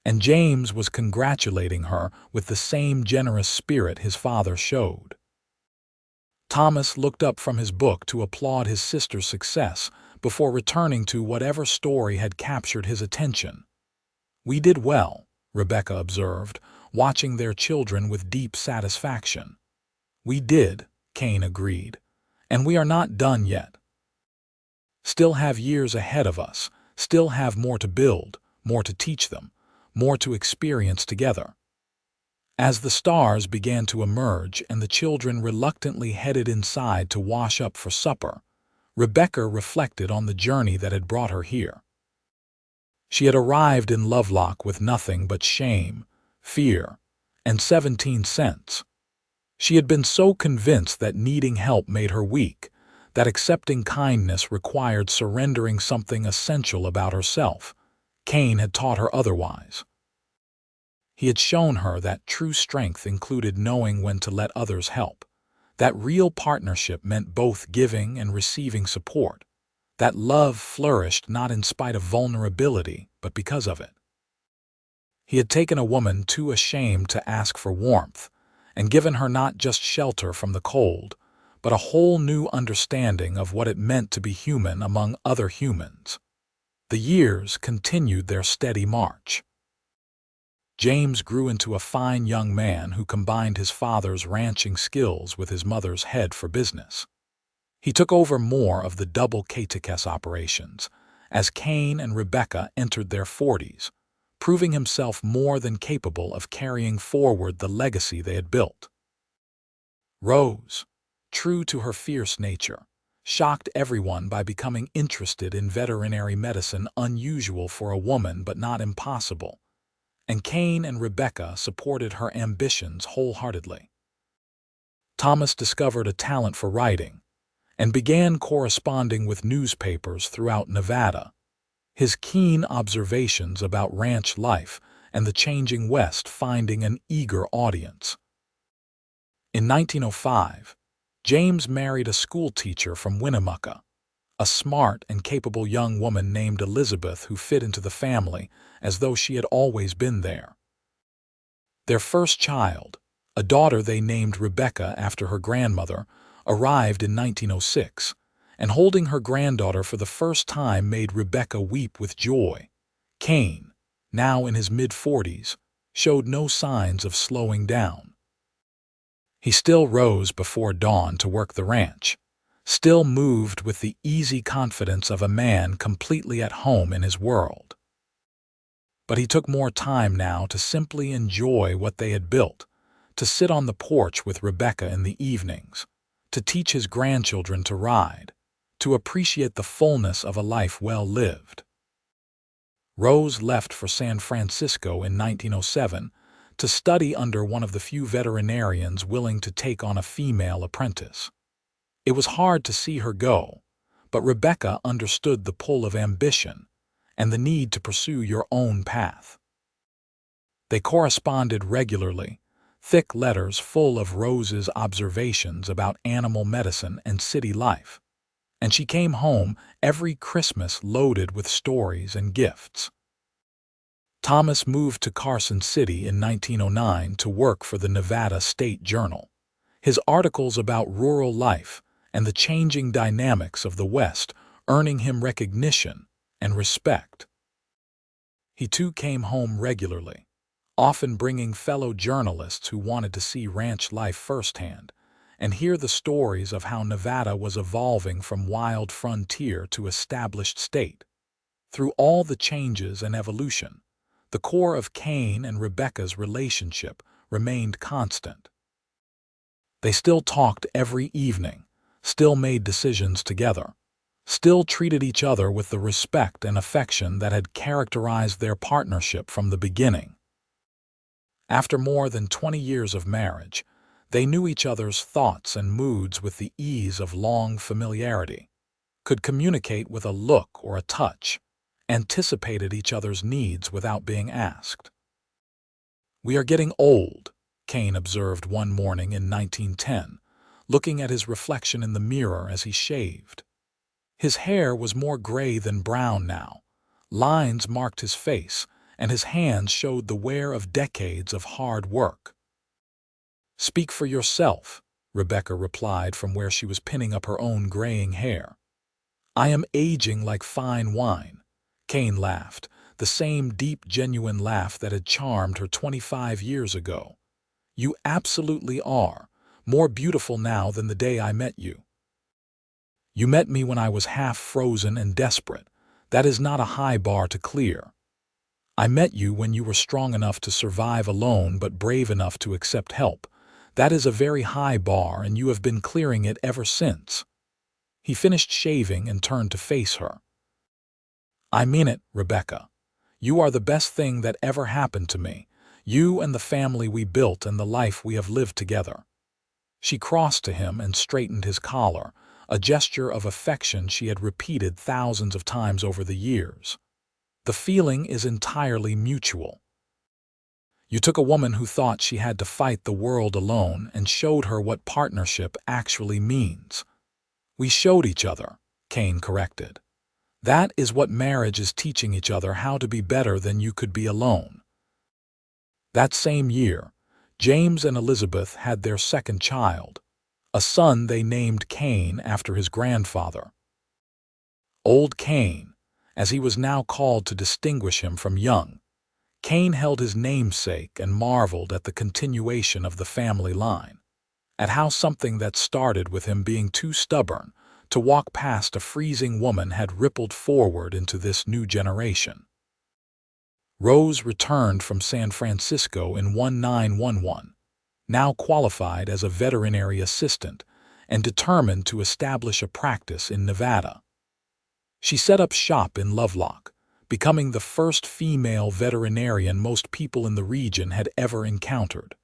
and James was congratulating her with the same generous spirit his father showed. Thomas looked up from his book to applaud his sister's success before returning to whatever story had captured his attention. "We did well," Rebecca observed, watching their children with deep satisfaction. "We did," Kane agreed, "and we are not done yet. Still have years ahead of us, still have more to build, more to teach them, more to experience together." As the stars began to emerge and the children reluctantly headed inside to wash up for supper, Rebecca reflected on the journey that had brought her here. She had arrived in Lovelock with nothing but shame, fear, and 17 cents. She had been so convinced that needing help made her weak, that accepting kindness required surrendering something essential about herself. Kane had taught her otherwise. He had shown her that true strength included knowing when to let others help, that real partnership meant both giving and receiving support, that love flourished not in spite of vulnerability, but because of it. He had taken a woman too ashamed to ask for warmth, and given her not just shelter from the cold, but a whole new understanding of what it meant to be human among other humans. The years continued their steady march. James grew into a fine young man who combined his father's ranching skills with his mother's head for business. He took over more of the double KTKS operations as Kane and Rebecca entered their 40s, proving himself more than capable of carrying forward the legacy they had built. Rose, true to her fierce nature, shocked everyone by becoming interested in veterinary medicine, unusual for a woman but not impossible, and Kane and Rebecca supported her ambitions wholeheartedly. Thomas discovered a talent for writing and began corresponding with newspapers throughout Nevada, his keen observations about ranch life and the changing West finding an eager audience. In 1905, James married a schoolteacher from Winnemucca, a smart and capable young woman named Elizabeth who fit into the family as though she had always been there. Their first child, a daughter they named Rebecca after her grandmother, arrived in 1906, and holding her granddaughter for the first time made Rebecca weep with joy. Kane, now in his mid-40s, showed no signs of slowing down. He still rose before dawn to work the ranch, still moved with the easy confidence of a man completely at home in his world. But he took more time now to simply enjoy what they had built, to sit on the porch with Rebecca in the evenings, to teach his grandchildren to ride, to appreciate the fullness of a life well lived. Rose left for San Francisco in 1907 to study under one of the few veterinarians willing to take on a female apprentice. It was hard to see her go, but Rebecca understood the pull of ambition and the need to pursue your own path. They corresponded regularly, thick letters full of Rose's observations about animal medicine and city life, and she came home every Christmas loaded with stories and gifts. Thomas moved to Carson City in 1909 to work for the Nevada State Journal. His articles about rural life and the changing dynamics of the West earning him recognition and respect. He too came home regularly, often bringing fellow journalists who wanted to see ranch life firsthand and hear the stories of how Nevada was evolving from wild frontier to established state. Through all the changes and evolution, the core of Kane and Rebecca's relationship remained constant. They still talked every evening, still made decisions together, still treated each other with the respect and affection that had characterized their partnership from the beginning. After more than 20 years of marriage, they knew each other's thoughts and moods with the ease of long familiarity, could communicate with a look or a touch, anticipated each other's needs without being asked. "We are getting old," Kane observed one morning in 1910, looking at his reflection in the mirror as he shaved. His hair was more gray than brown now. Lines marked his face, and his hands showed the wear of decades of hard work. "Speak for yourself," Rebecca replied from where she was pinning up her own graying hair. "I am aging like fine wine," Kane laughed, the same deep, genuine laugh that had charmed her 25 years ago. "You absolutely are, more beautiful now than the day I met you. You met me when I was half frozen and desperate. That is not a high bar to clear. I met you when you were strong enough to survive alone but brave enough to accept help. That is a very high bar, and you have been clearing it ever since." He finished shaving and turned to face her. "I mean it, Rebecca. You are the best thing that ever happened to me. You and the family we built and the life we have lived together." She crossed to him and straightened his collar, a gesture of affection she had repeated thousands of times over the years. "The feeling is entirely mutual. You took a woman who thought she had to fight the world alone and showed her what partnership actually means." "We showed each other," Kane corrected. "That is what marriage is, teaching each other how to be better than you could be alone." That same year, James and Elizabeth had their second child, a son they named Kane after his grandfather. Old Kane, as he was now called to distinguish him from young. Kane held his namesake and marveled at the continuation of the family line, at how something that started with him being too stubborn to walk past a freezing woman had rippled forward into this new generation. Rose returned from San Francisco in 1911, now qualified as a veterinary assistant and determined to establish a practice in Nevada. She set up shop in Lovelock, becoming the first female veterinarian most people in the region had ever encountered.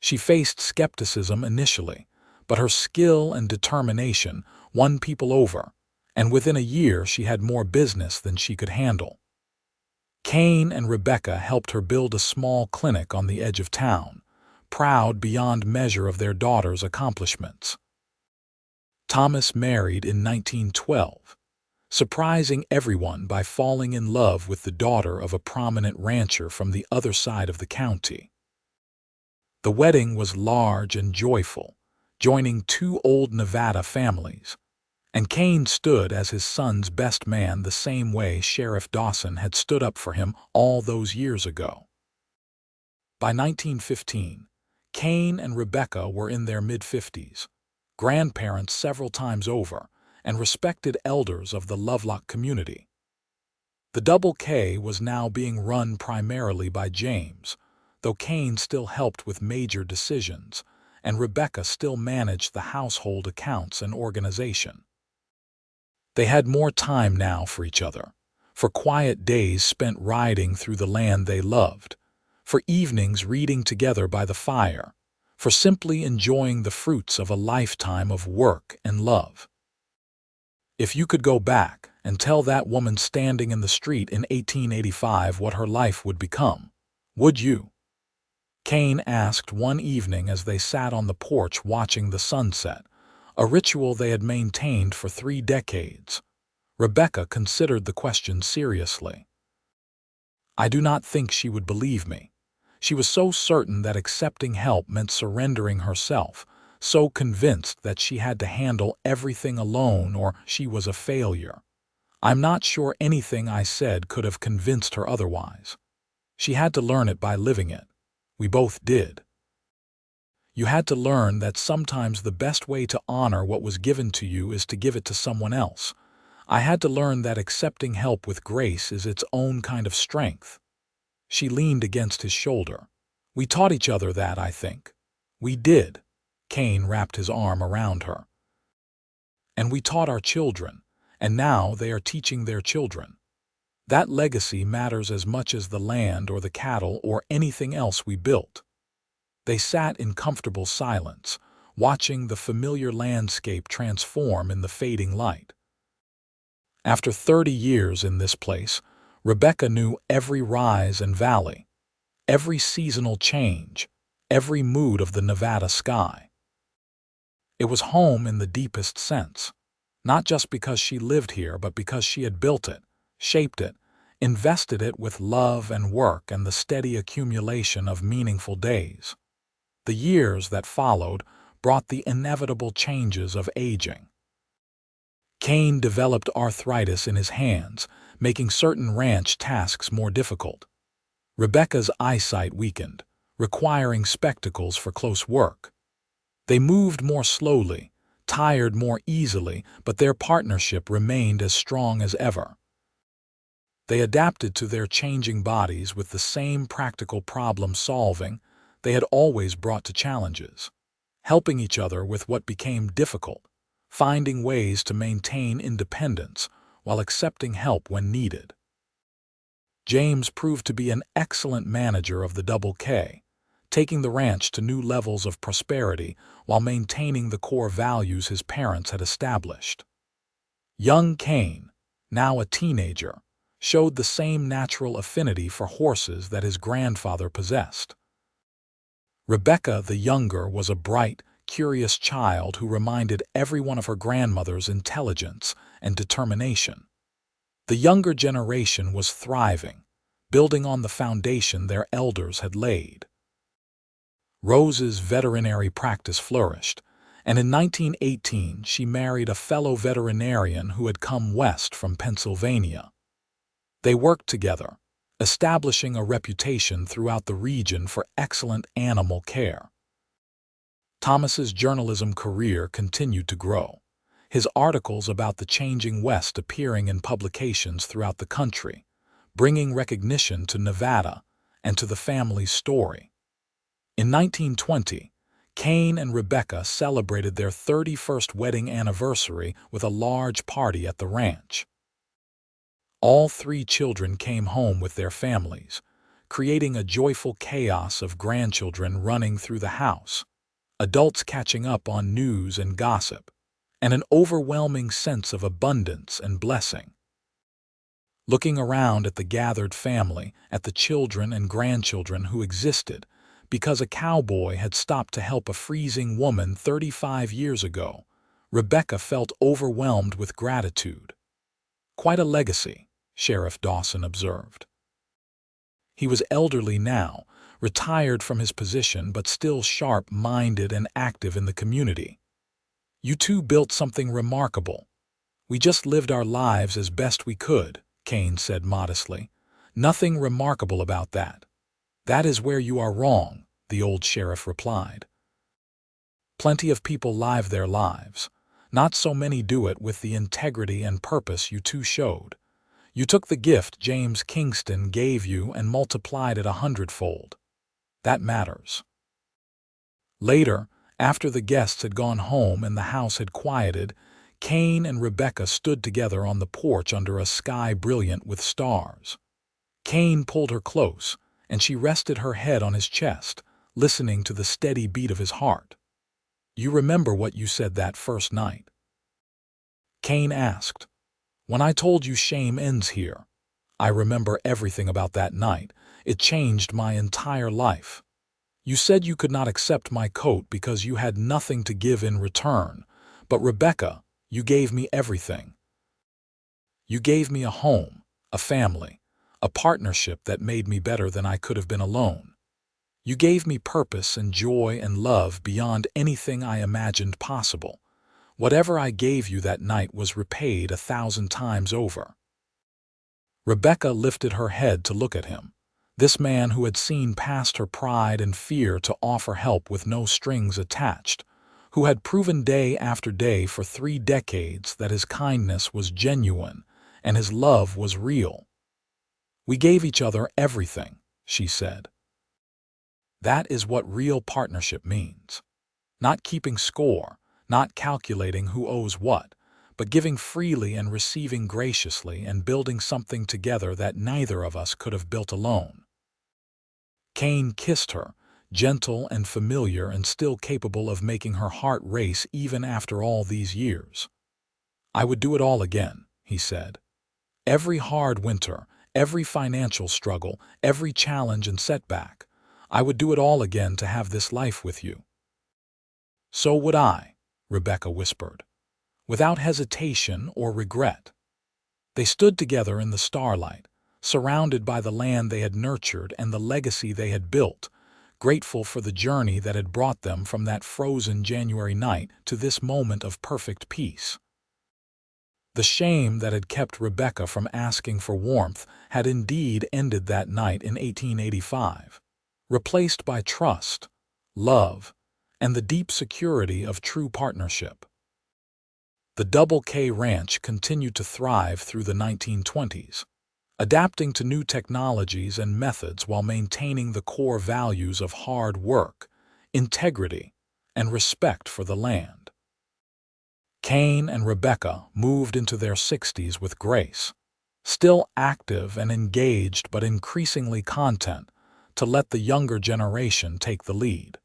She faced skepticism initially, but her skill and determination won people over, and within a year she had more business than she could handle. Kane and Rebecca helped her build a small clinic on the edge of town, proud beyond measure of their daughter's accomplishments. Thomas married in 1912, surprising everyone by falling in love with the daughter of a prominent rancher from the other side of the county. The wedding was large and joyful, joining two old Nevada families, and Kane stood as his son's best man the same way Sheriff Dawson had stood up for him all those years ago. By 1915, Kane and Rebecca were in their mid-50s, grandparents several times over, and respected elders of the Lovelock community. The Double K was now being run primarily by James, though Kane still helped with major decisions, and Rebecca still managed the household accounts and organization. They had more time now for each other, for quiet days spent riding through the land they loved, for evenings reading together by the fire, for simply enjoying the fruits of a lifetime of work and love. If you could go back and tell that woman standing in the street in 1885 what her life would become, would you? Kane asked one evening as they sat on the porch watching the sunset, a ritual they had maintained for 3 decades. Rebecca considered the question seriously. I do not think she would believe me. She was so certain that accepting help meant surrendering herself, so convinced that she had to handle everything alone or she was a failure. I'm not sure anything I said could have convinced her otherwise. She had to learn it by living it. We both did. You had to learn that sometimes the best way to honor what was given to you is to give it to someone else. I had to learn that accepting help with grace is its own kind of strength. She leaned against his shoulder. We taught each other that, I think. We did. Kane wrapped his arm around her. And we taught our children, and now they are teaching their children. That legacy matters as much as the land or the cattle or anything else we built. They sat in comfortable silence, watching the familiar landscape transform in the fading light. After 30 years in this place, Rebecca knew every rise and valley, every seasonal change, every mood of the Nevada sky. It was home in the deepest sense, not just because she lived here, but because she had built it, shaped it, invested it with love and work and the steady accumulation of meaningful days. The years that followed brought the inevitable changes of aging. Kane developed arthritis in his hands, making certain ranch tasks more difficult. Rebecca's eyesight weakened, requiring spectacles for close work. They moved more slowly, tired more easily, but their partnership remained as strong as ever. They adapted to their changing bodies with the same practical problem-solving they had always brought to challenges, helping each other with what became difficult, finding ways to maintain independence while accepting help when needed. James proved to be an excellent manager of the Double K, taking the ranch to new levels of prosperity while maintaining the core values his parents had established. Young Kane, now a teenager, showed the same natural affinity for horses that his grandfather possessed. Rebecca the younger was a bright, curious child who reminded everyone of her grandmother's intelligence and determination. The younger generation was thriving, building on the foundation their elders had laid. Rose's veterinary practice flourished, and in 1918 she married a fellow veterinarian who had come west from Pennsylvania. They worked together, establishing a reputation throughout the region for excellent animal care. Thomas's journalism career continued to grow, his articles about the changing West appearing in publications throughout the country, bringing recognition to Nevada and to the family's story. In 1920, Kane and Rebecca celebrated their 31st wedding anniversary with a large party at the ranch. All three children came home with their families, creating a joyful chaos of grandchildren running through the house, adults catching up on news and gossip, and an overwhelming sense of abundance and blessing. Looking around at the gathered family, at the children and grandchildren who existed because a cowboy had stopped to help a freezing woman 35 years ago, Rebecca felt overwhelmed with gratitude. Quite a legacy, Sheriff Dawson observed. He was elderly now, retired from his position but still sharp-minded and active in the community. "You two built something remarkable. We just lived our lives as best we could," Kane said modestly. "Nothing remarkable about that." "That is where you are wrong," the old sheriff replied. "Plenty of people live their lives. Not so many do it with the integrity and purpose you two showed. You took the gift James Kingston gave you and multiplied it 100-fold. That matters." Later, after the guests had gone home and the house had quieted, Kane and Rebecca stood together on the porch under a sky brilliant with stars. Kane pulled her close, and she rested her head on his chest, listening to the steady beat of his heart. "You remember what you said that first night?" Kane asked. "When I told you shame ends here, I remember everything about that night. It changed my entire life. You said you could not accept my coat because you had nothing to give in return, but Rebecca, you gave me everything. You gave me a home, a family, a partnership that made me better than I could have been alone. You gave me purpose and joy and love beyond anything I imagined possible. Whatever I gave you that night was repaid 1,000 times over." Rebecca lifted her head to look at him, this man who had seen past her pride and fear to offer help with no strings attached, who had proven day after day for 3 decades that his kindness was genuine and his love was real. "We gave each other everything," she said. "That is what real partnership means. Not keeping score, not calculating who owes what, but giving freely and receiving graciously and building something together that neither of us could have built alone." Kane kissed her, gentle and familiar and still capable of making her heart race even after all these years. "I would do it all again," he said. Every hard winter, every financial struggle, every challenge and setback, I would do it all again to have this life with you. So would I, Rebecca whispered, without hesitation or regret. They stood together in the starlight, surrounded by the land they had nurtured and the legacy they had built, grateful for the journey that had brought them from that frozen January night to this moment of perfect peace. The shame that had kept Rebecca from asking for warmth had indeed ended that night in 1885, replaced by trust, love, and the deep security of true partnership. The Double K Ranch continued to thrive through the 1920s, adapting to new technologies and methods while maintaining the core values of hard work, integrity, and respect for the land. Kane and Rebecca moved into their 60s with grace, still active and engaged but increasingly content to let the younger generation take the lead.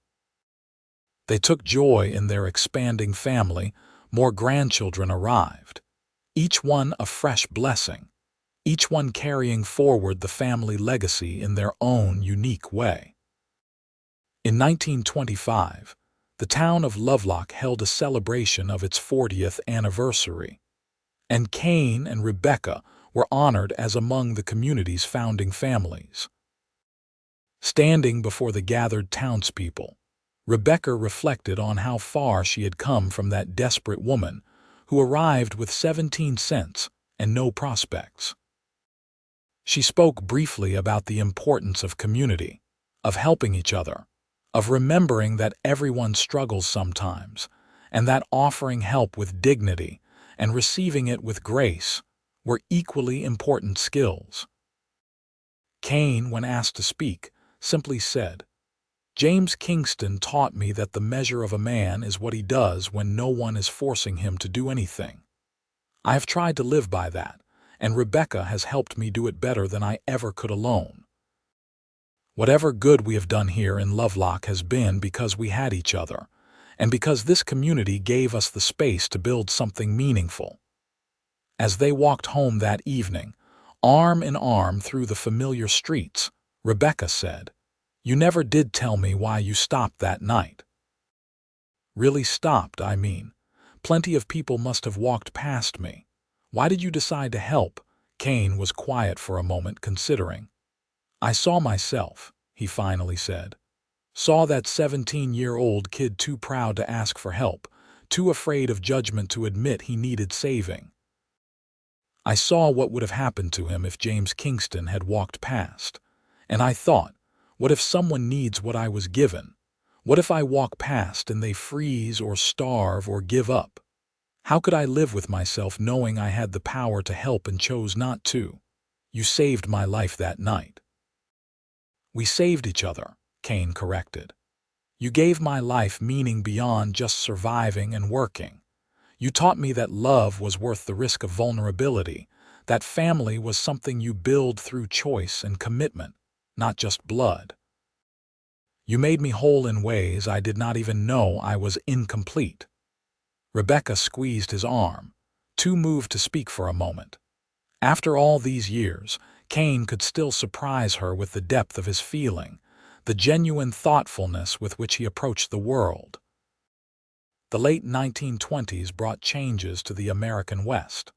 They took joy in their expanding family. More grandchildren arrived, each one a fresh blessing, each one carrying forward the family legacy in their own unique way. In 1925, the town of Lovelock held a celebration of its 40th anniversary, and Kane and Rebecca were honored as among the community's founding families. Standing before the gathered townspeople, Rebecca reflected on how far she had come from that desperate woman who arrived with 17 cents and no prospects. She spoke briefly about the importance of community, of helping each other, of remembering that everyone struggles sometimes, and that offering help with dignity and receiving it with grace were equally important skills. Kane, when asked to speak, simply said, "James Kingston taught me that the measure of a man is what he does when no one is forcing him to do anything. I have tried to live by that, and Rebecca has helped me do it better than I ever could alone. Whatever good we have done here in Lovelock has been because we had each other, and because this community gave us the space to build something meaningful." As they walked home that evening, arm in arm through the familiar streets, Rebecca said, "You never did tell me why you stopped that night." "Really stopped, I mean. Plenty of people must have walked past me. Why did you decide to help?" Kane was quiet for a moment, considering. "I saw myself," he finally said. "Saw that 17-year-old kid too proud to ask for help, too afraid of judgment to admit he needed saving. I saw what would have happened to him if James Kingston had walked past, and I thought, what if someone needs what I was given? What if I walk past and they freeze or starve or give up? How could I live with myself knowing I had the power to help and chose not to? You saved my life that night." "We saved each other," Kane corrected. "You gave my life meaning beyond just surviving and working. You taught me that love was worth the risk of vulnerability, that family was something you build through choice and commitment, not just blood. You made me whole in ways I did not even know I was incomplete." Rebecca squeezed his arm, too moved to speak for a moment. After all these years, Kane could still surprise her with the depth of his feeling, the genuine thoughtfulness with which he approached the world. The late 1920s brought changes to the American West.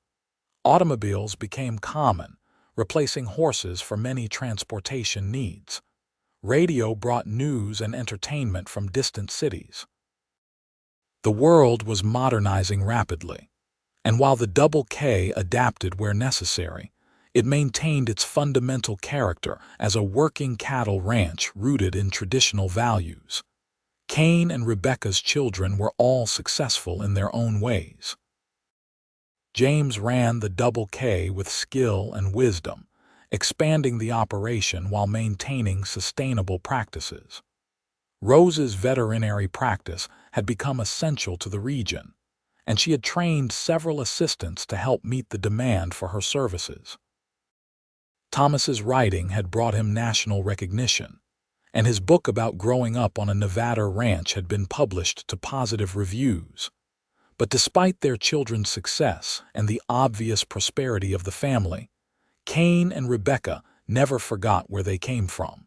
Automobiles became common, replacing horses for many transportation needs. Radio brought news and entertainment from distant cities. The world was modernizing rapidly, and while the Double K adapted where necessary, it maintained its fundamental character as a working cattle ranch rooted in traditional values. Kane and Rebecca's children were all successful in their own ways. James ran the Double K with skill and wisdom, expanding the operation while maintaining sustainable practices. Rose's veterinary practice had become essential to the region, and she had trained several assistants to help meet the demand for her services. Thomas's writing had brought him national recognition, and his book about growing up on a Nevada ranch had been published to positive reviews. But despite their children's success and the obvious prosperity of the family, Kane and Rebecca never forgot where they came from.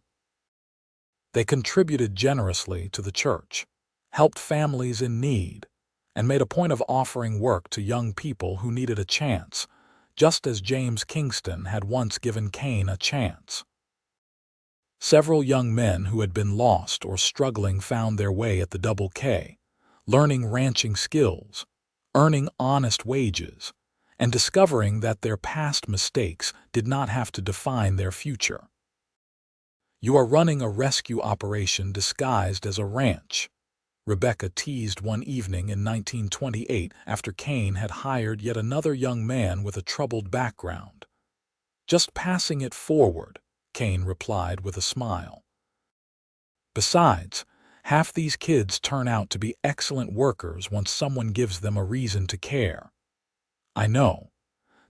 They contributed generously to the church, helped families in need, and made a point of offering work to young people who needed a chance, just as James Kingston had once given Kane a chance. Several young men who had been lost or struggling found their way at the Double K, learning ranching skills, earning honest wages, and discovering that their past mistakes did not have to define their future. "You are running a rescue operation disguised as a ranch," Rebecca teased one evening in 1928 after Kane had hired yet another young man with a troubled background. "Just passing it forward," Kane replied with a smile. "Besides, half these kids turn out to be excellent workers once someone gives them a reason to care." "I know.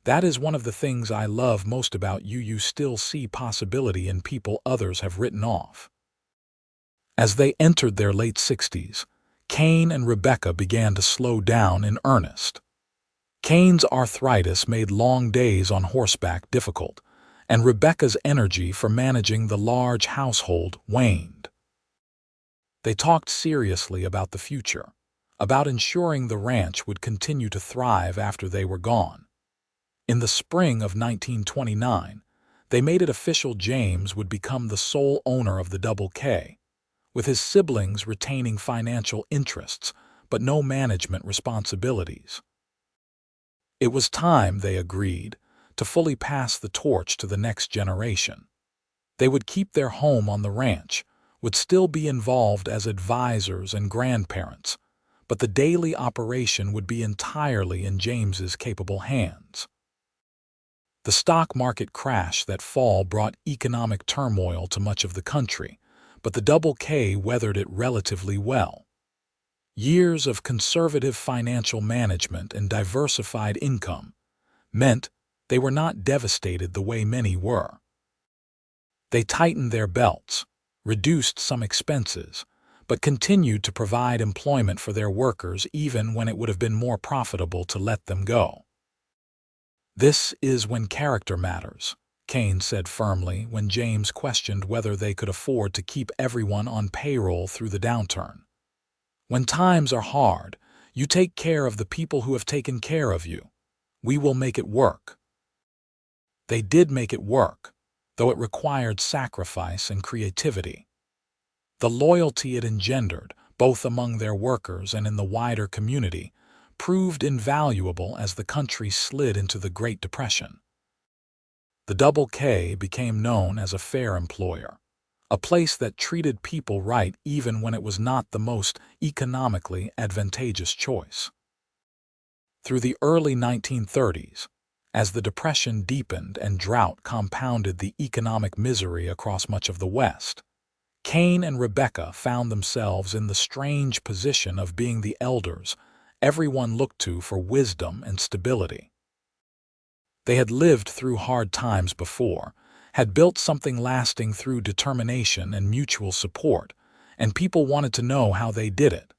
That is one of the things I love most about you. You still see possibility in people others have written off." As they entered their late 60s, Kane and Rebecca began to slow down in earnest. Kane's arthritis made long days on horseback difficult, and Rebecca's energy for managing the large household waned. They talked seriously about the future, about ensuring the ranch would continue to thrive after they were gone. In the spring of 1929, they made it official James would become the sole owner of the Double K, with his siblings retaining financial interests but no management responsibilities. It was time, they agreed, to fully pass the torch to the next generation. They would keep their home on the ranch, would still be involved as advisors and grandparents, but the daily operation would be entirely in James's capable hands. The stock market crash that fall brought economic turmoil to much of the country, but the Double K weathered it relatively well. Years of conservative financial management and diversified income meant they were not devastated the way many were. They tightened their belts, reduced some expenses, but continued to provide employment for their workers even when it would have been more profitable to let them go. "This is when character matters," Kane said firmly when James questioned whether they could afford to keep everyone on payroll through the downturn. "When times are hard, you take care of the people who have taken care of you. We will make it work." They did make it work, though it required sacrifice and creativity. The loyalty it engendered, both among their workers and in the wider community, proved invaluable as the country slid into the Great Depression. The Double K became known as a fair employer, a place that treated people right even when it was not the most economically advantageous choice. Through the early 1930s, as the Depression deepened and drought compounded the economic misery across much of the West, Kane and Rebecca found themselves in the strange position of being the elders everyone looked to for wisdom and stability. They had lived through hard times before, had built something lasting through determination and mutual support, and people wanted to know how they did it.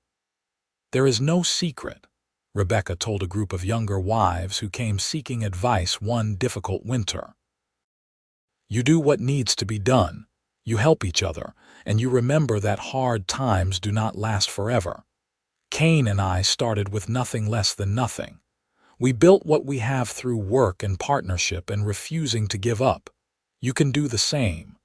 "There is no secret," Rebecca told a group of younger wives who came seeking advice one difficult winter. "You do what needs to be done, you help each other, and you remember that hard times do not last forever. Kane and I started with nothing less than nothing. We built what we have through work and partnership and refusing to give up. You can do the same."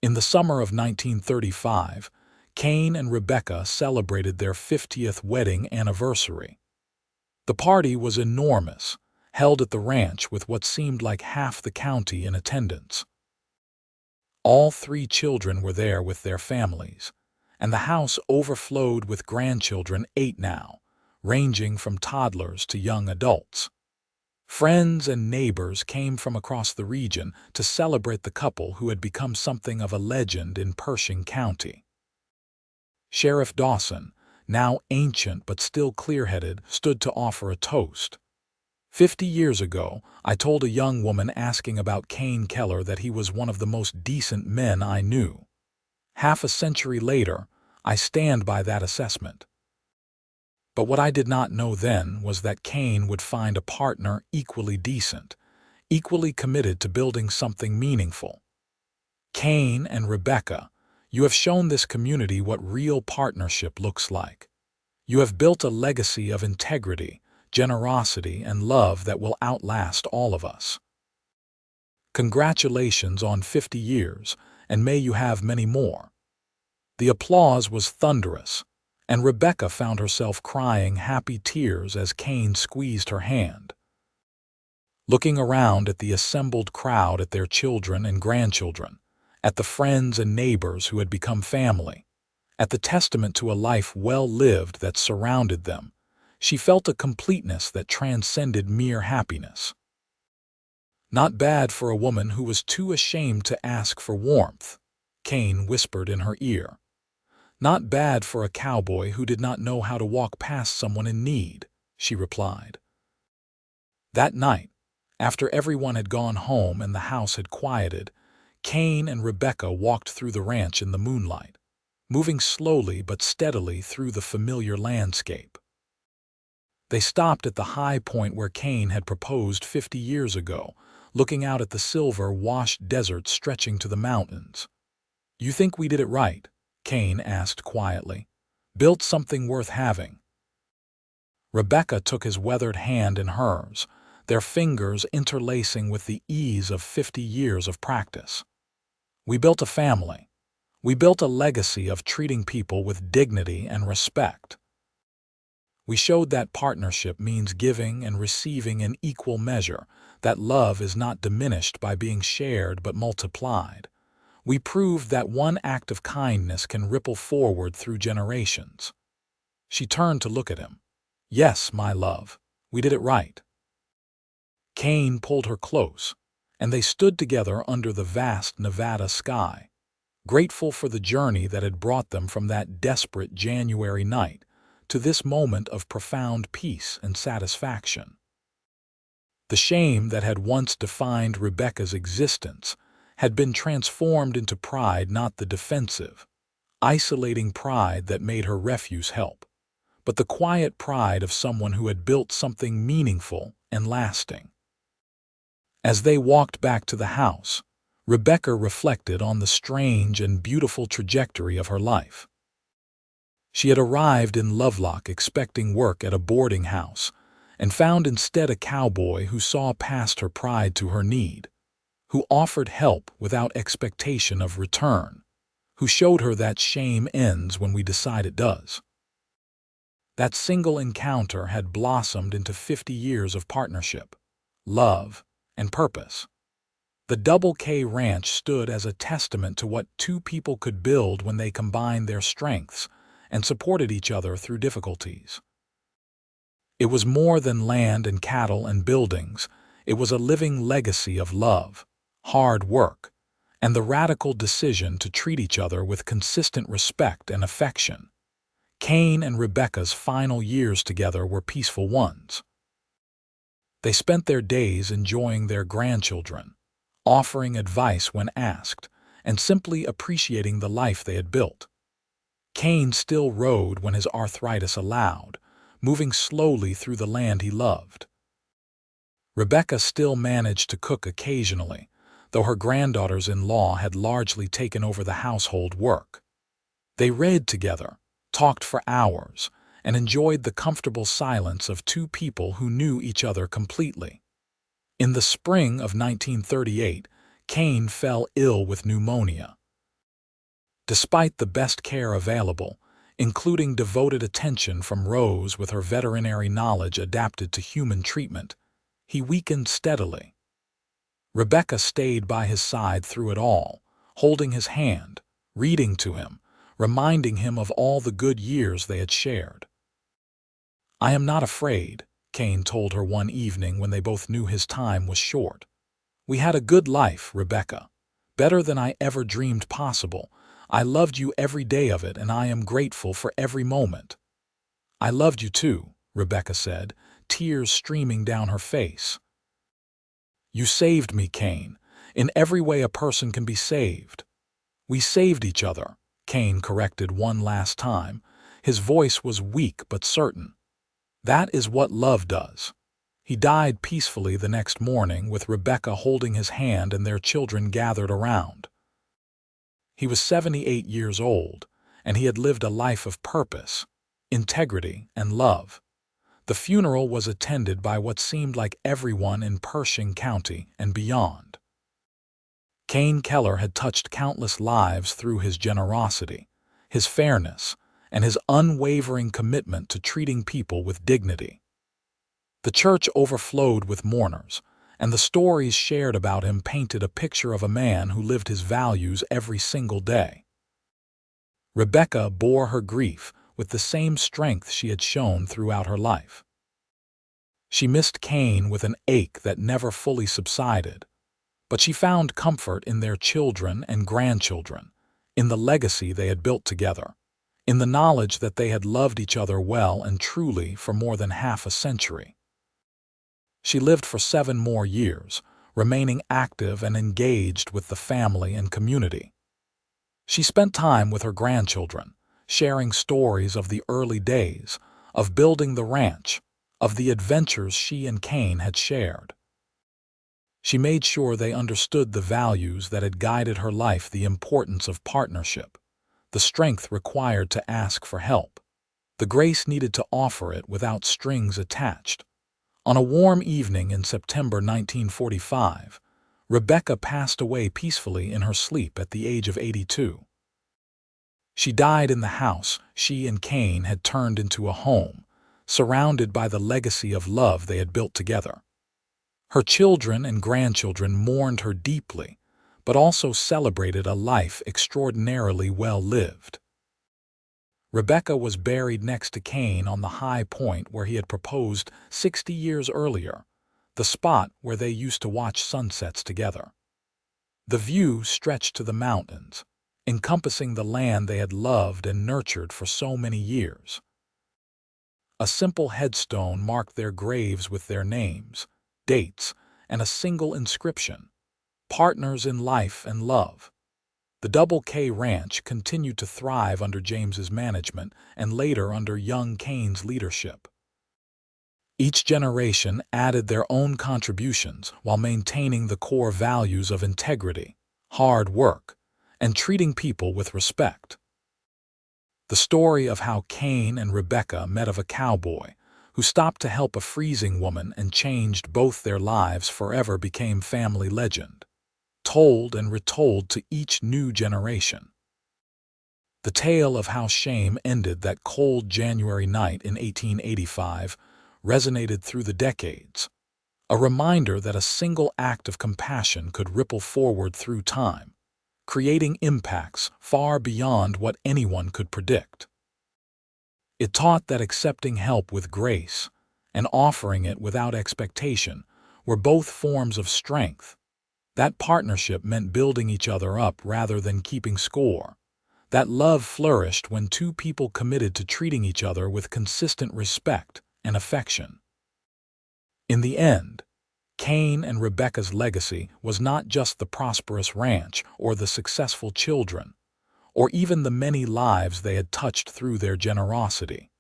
In the summer of 1935, Kane and Rebecca celebrated their 50th wedding anniversary. The party was enormous, held at the ranch with what seemed like half the county in attendance. All three children were there with their families, and the house overflowed with grandchildren, 8 now, ranging from toddlers to young adults. Friends and neighbors came from across the region to celebrate the couple who had become something of a legend in Pershing County. Sheriff Dawson, now ancient but still clear-headed, stood to offer a toast. 50 years ago, I told a young woman asking about Kane Keller that he was one of the most decent men I knew. Half a century later, I stand by that assessment. But what I did not know then was that Kane would find a partner equally decent, equally committed to building something meaningful. Kane and Rebecca, you have shown this community what real partnership looks like. You have built a legacy of integrity, generosity, and love that will outlast all of us. Congratulations on 50 years, and may you have many more. The applause was thunderous, and Rebecca found herself crying happy tears as Kane squeezed her hand. Looking around at the assembled crowd, at their children and grandchildren, at the friends and neighbors who had become family, at the testament to a life well lived that surrounded them, she felt a completeness that transcended mere happiness. "Not bad for a woman who was too ashamed to ask for warmth," Kane whispered in her ear. "Not bad for a cowboy who did not know how to walk past someone in need," she replied. That night, after everyone had gone home and the house had quieted, Kane and Rebecca walked through the ranch in the moonlight, moving slowly but steadily through the familiar landscape. They stopped at the high point where Kane had proposed 50 years ago, looking out at the silver-washed desert stretching to the mountains. "You think we did it right?" Kane asked quietly. "Built something worth having?" Rebecca took his weathered hand in hers, their fingers interlacing with the ease of 50 years of practice. "We built a family. We built a legacy of treating people with dignity and respect. We showed that partnership means giving and receiving in equal measure, that love is not diminished by being shared but multiplied. We proved that one act of kindness can ripple forward through generations." She turned to look at him. "Yes, my love, we did it right." Kane pulled her close, and they stood together under the vast Nevada sky, grateful for the journey that had brought them from that desperate January night to this moment of profound peace and satisfaction. The shame that had once defined Rebecca's existence had been transformed into pride, not the defensive, isolating pride that made her refuse help, but the quiet pride of someone who had built something meaningful and lasting. As they walked back to the house, Rebecca reflected on the strange and beautiful trajectory of her life. She had arrived in Lovelock expecting work at a boarding house, and found instead a cowboy who saw past her pride to her need, who offered help without expectation of return, who showed her that shame ends when we decide it does. That single encounter had blossomed into 50 years of partnership, love, and purpose. The Double K Ranch stood as a testament to what two people could build when they combined their strengths and supported each other through difficulties. It was more than land and cattle and buildings. It was a living legacy of love, hard work, and the radical decision to treat each other with consistent respect and affection. Kane and Rebecca's final years together were peaceful ones. They spent their days enjoying their grandchildren, offering advice when asked, and simply appreciating the life they had built. Kane still rode when his arthritis allowed, moving slowly through the land he loved. Rebecca still managed to cook occasionally, though her granddaughters-in-law had largely taken over the household work. They read together, talked for hours, and enjoyed the comfortable silence of two people who knew each other completely. In the spring of 1938, Kane fell ill with pneumonia. Despite the best care available, including devoted attention from Rose with her veterinary knowledge adapted to human treatment, he weakened steadily. Rebecca stayed by his side through it all, holding his hand, reading to him, reminding him of all the good years they had shared. "I am not afraid," Kane told her one evening when they both knew his time was short. "We had a good life, Rebecca, better than I ever dreamed possible. I loved you every day of it, and I am grateful for every moment." "I loved you too," Rebecca said, tears streaming down her face. "You saved me, Kane, in every way a person can be saved." "We saved each other," Kane corrected one last time. His voice was weak but certain. "That is what love does." He died peacefully the next morning with Rebecca holding his hand and their children gathered around. He was 78 years old, and he had lived a life of purpose, integrity, and love. The funeral was attended by what seemed like everyone in Pershing County and beyond. Kane Keller had touched countless lives through his generosity, his fairness, and his unwavering commitment to treating people with dignity. The church overflowed with mourners, and the stories shared about him painted a picture of a man who lived his values every single day. Rebecca bore her grief with the same strength she had shown throughout her life. She missed Kane with an ache that never fully subsided, but she found comfort in their children and grandchildren, in the legacy they had built together, in the knowledge that they had loved each other well and truly for more than half a century. She lived for 7 more years, remaining active and engaged with the family and community. She spent time with her grandchildren, sharing stories of the early days, of building the ranch, of the adventures she and Kane had shared. She made sure they understood the values that had guided her life, the importance of partnership, the strength required to ask for help, the grace needed to offer it without strings attached. On a warm evening in September 1945, Rebecca passed away peacefully in her sleep at the age of 82. She died in the house she and Kane had turned into a home, surrounded by the legacy of love they had built together. Her children and grandchildren mourned her deeply, but also celebrated a life extraordinarily well lived. Rebecca was buried next to Kane on the high point where he had proposed 60 years earlier, the spot where they used to watch sunsets together. The view stretched to the mountains, encompassing the land they had loved and nurtured for so many years. A simple headstone marked their graves with their names, dates, and a single inscription: partners in life and love. The Double K Ranch continued to thrive under James's management and later under young Kane's leadership. Each generation added their own contributions while maintaining the core values of integrity, hard work, and treating people with respect. The story of how Kane and Rebecca met of a cowboy who stopped to help a freezing woman and changed both their lives forever became family legend, told and retold to each new generation. The tale of how shame ended that cold January night in 1885 resonated through the decades, a reminder that a single act of compassion could ripple forward through time, creating impacts far beyond what anyone could predict. It taught that accepting help with grace and offering it without expectation were both forms of strength. That partnership meant building each other up rather than keeping score. That love flourished when two people committed to treating each other with consistent respect and affection. In the end, Kane and Rebecca's legacy was not just the prosperous ranch or the successful children, or even the many lives they had touched through their generosity.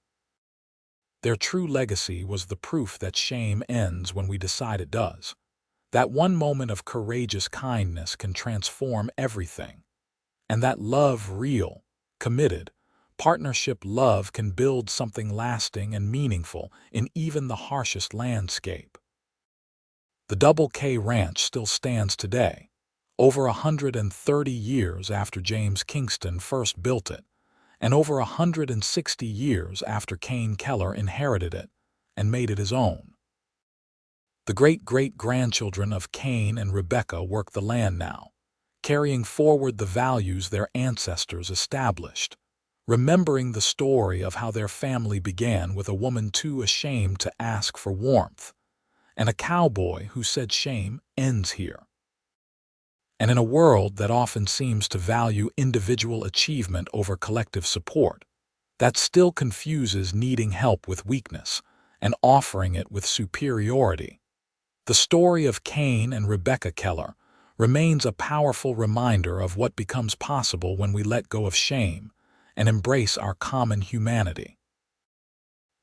Their true legacy was the proof that shame ends when we decide it does. That one moment of courageous kindness can transform everything, and that love, real, committed, partnership love can build something lasting and meaningful in even the harshest landscape. The Double K Ranch still stands today, over 130 years after James Kingston first built it, and over 160 years after Kane Keller inherited it and made it his own. The great-great-grandchildren of Kane and Rebecca work the land now, carrying forward the values their ancestors established, remembering the story of how their family began with a woman too ashamed to ask for warmth, and a cowboy who said shame ends here. And in a world that often seems to value individual achievement over collective support, that still confuses needing help with weakness and offering it with superiority, the story of Kane and Rebecca Keller remains a powerful reminder of what becomes possible when we let go of shame and embrace our common humanity.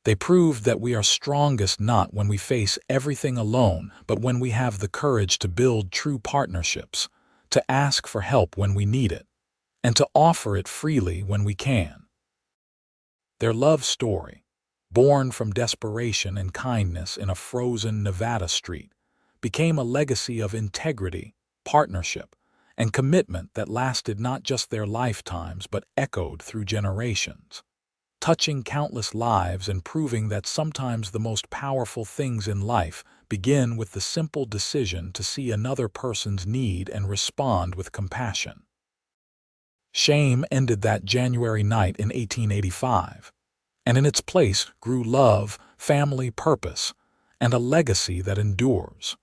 They proved that we are strongest not when we face everything alone, but when we have the courage to build true partnerships, to ask for help when we need it, and to offer it freely when we can. Their love story, born from desperation and kindness in a frozen Nevada street, became a legacy of integrity, partnership, and commitment that lasted not just their lifetimes but echoed through generations, touching countless lives and proving that sometimes the most powerful things in life begin with the simple decision to see another person's need and respond with compassion. Shame ended that January night in 1885, and in its place grew love, family, purpose, and a legacy that endures.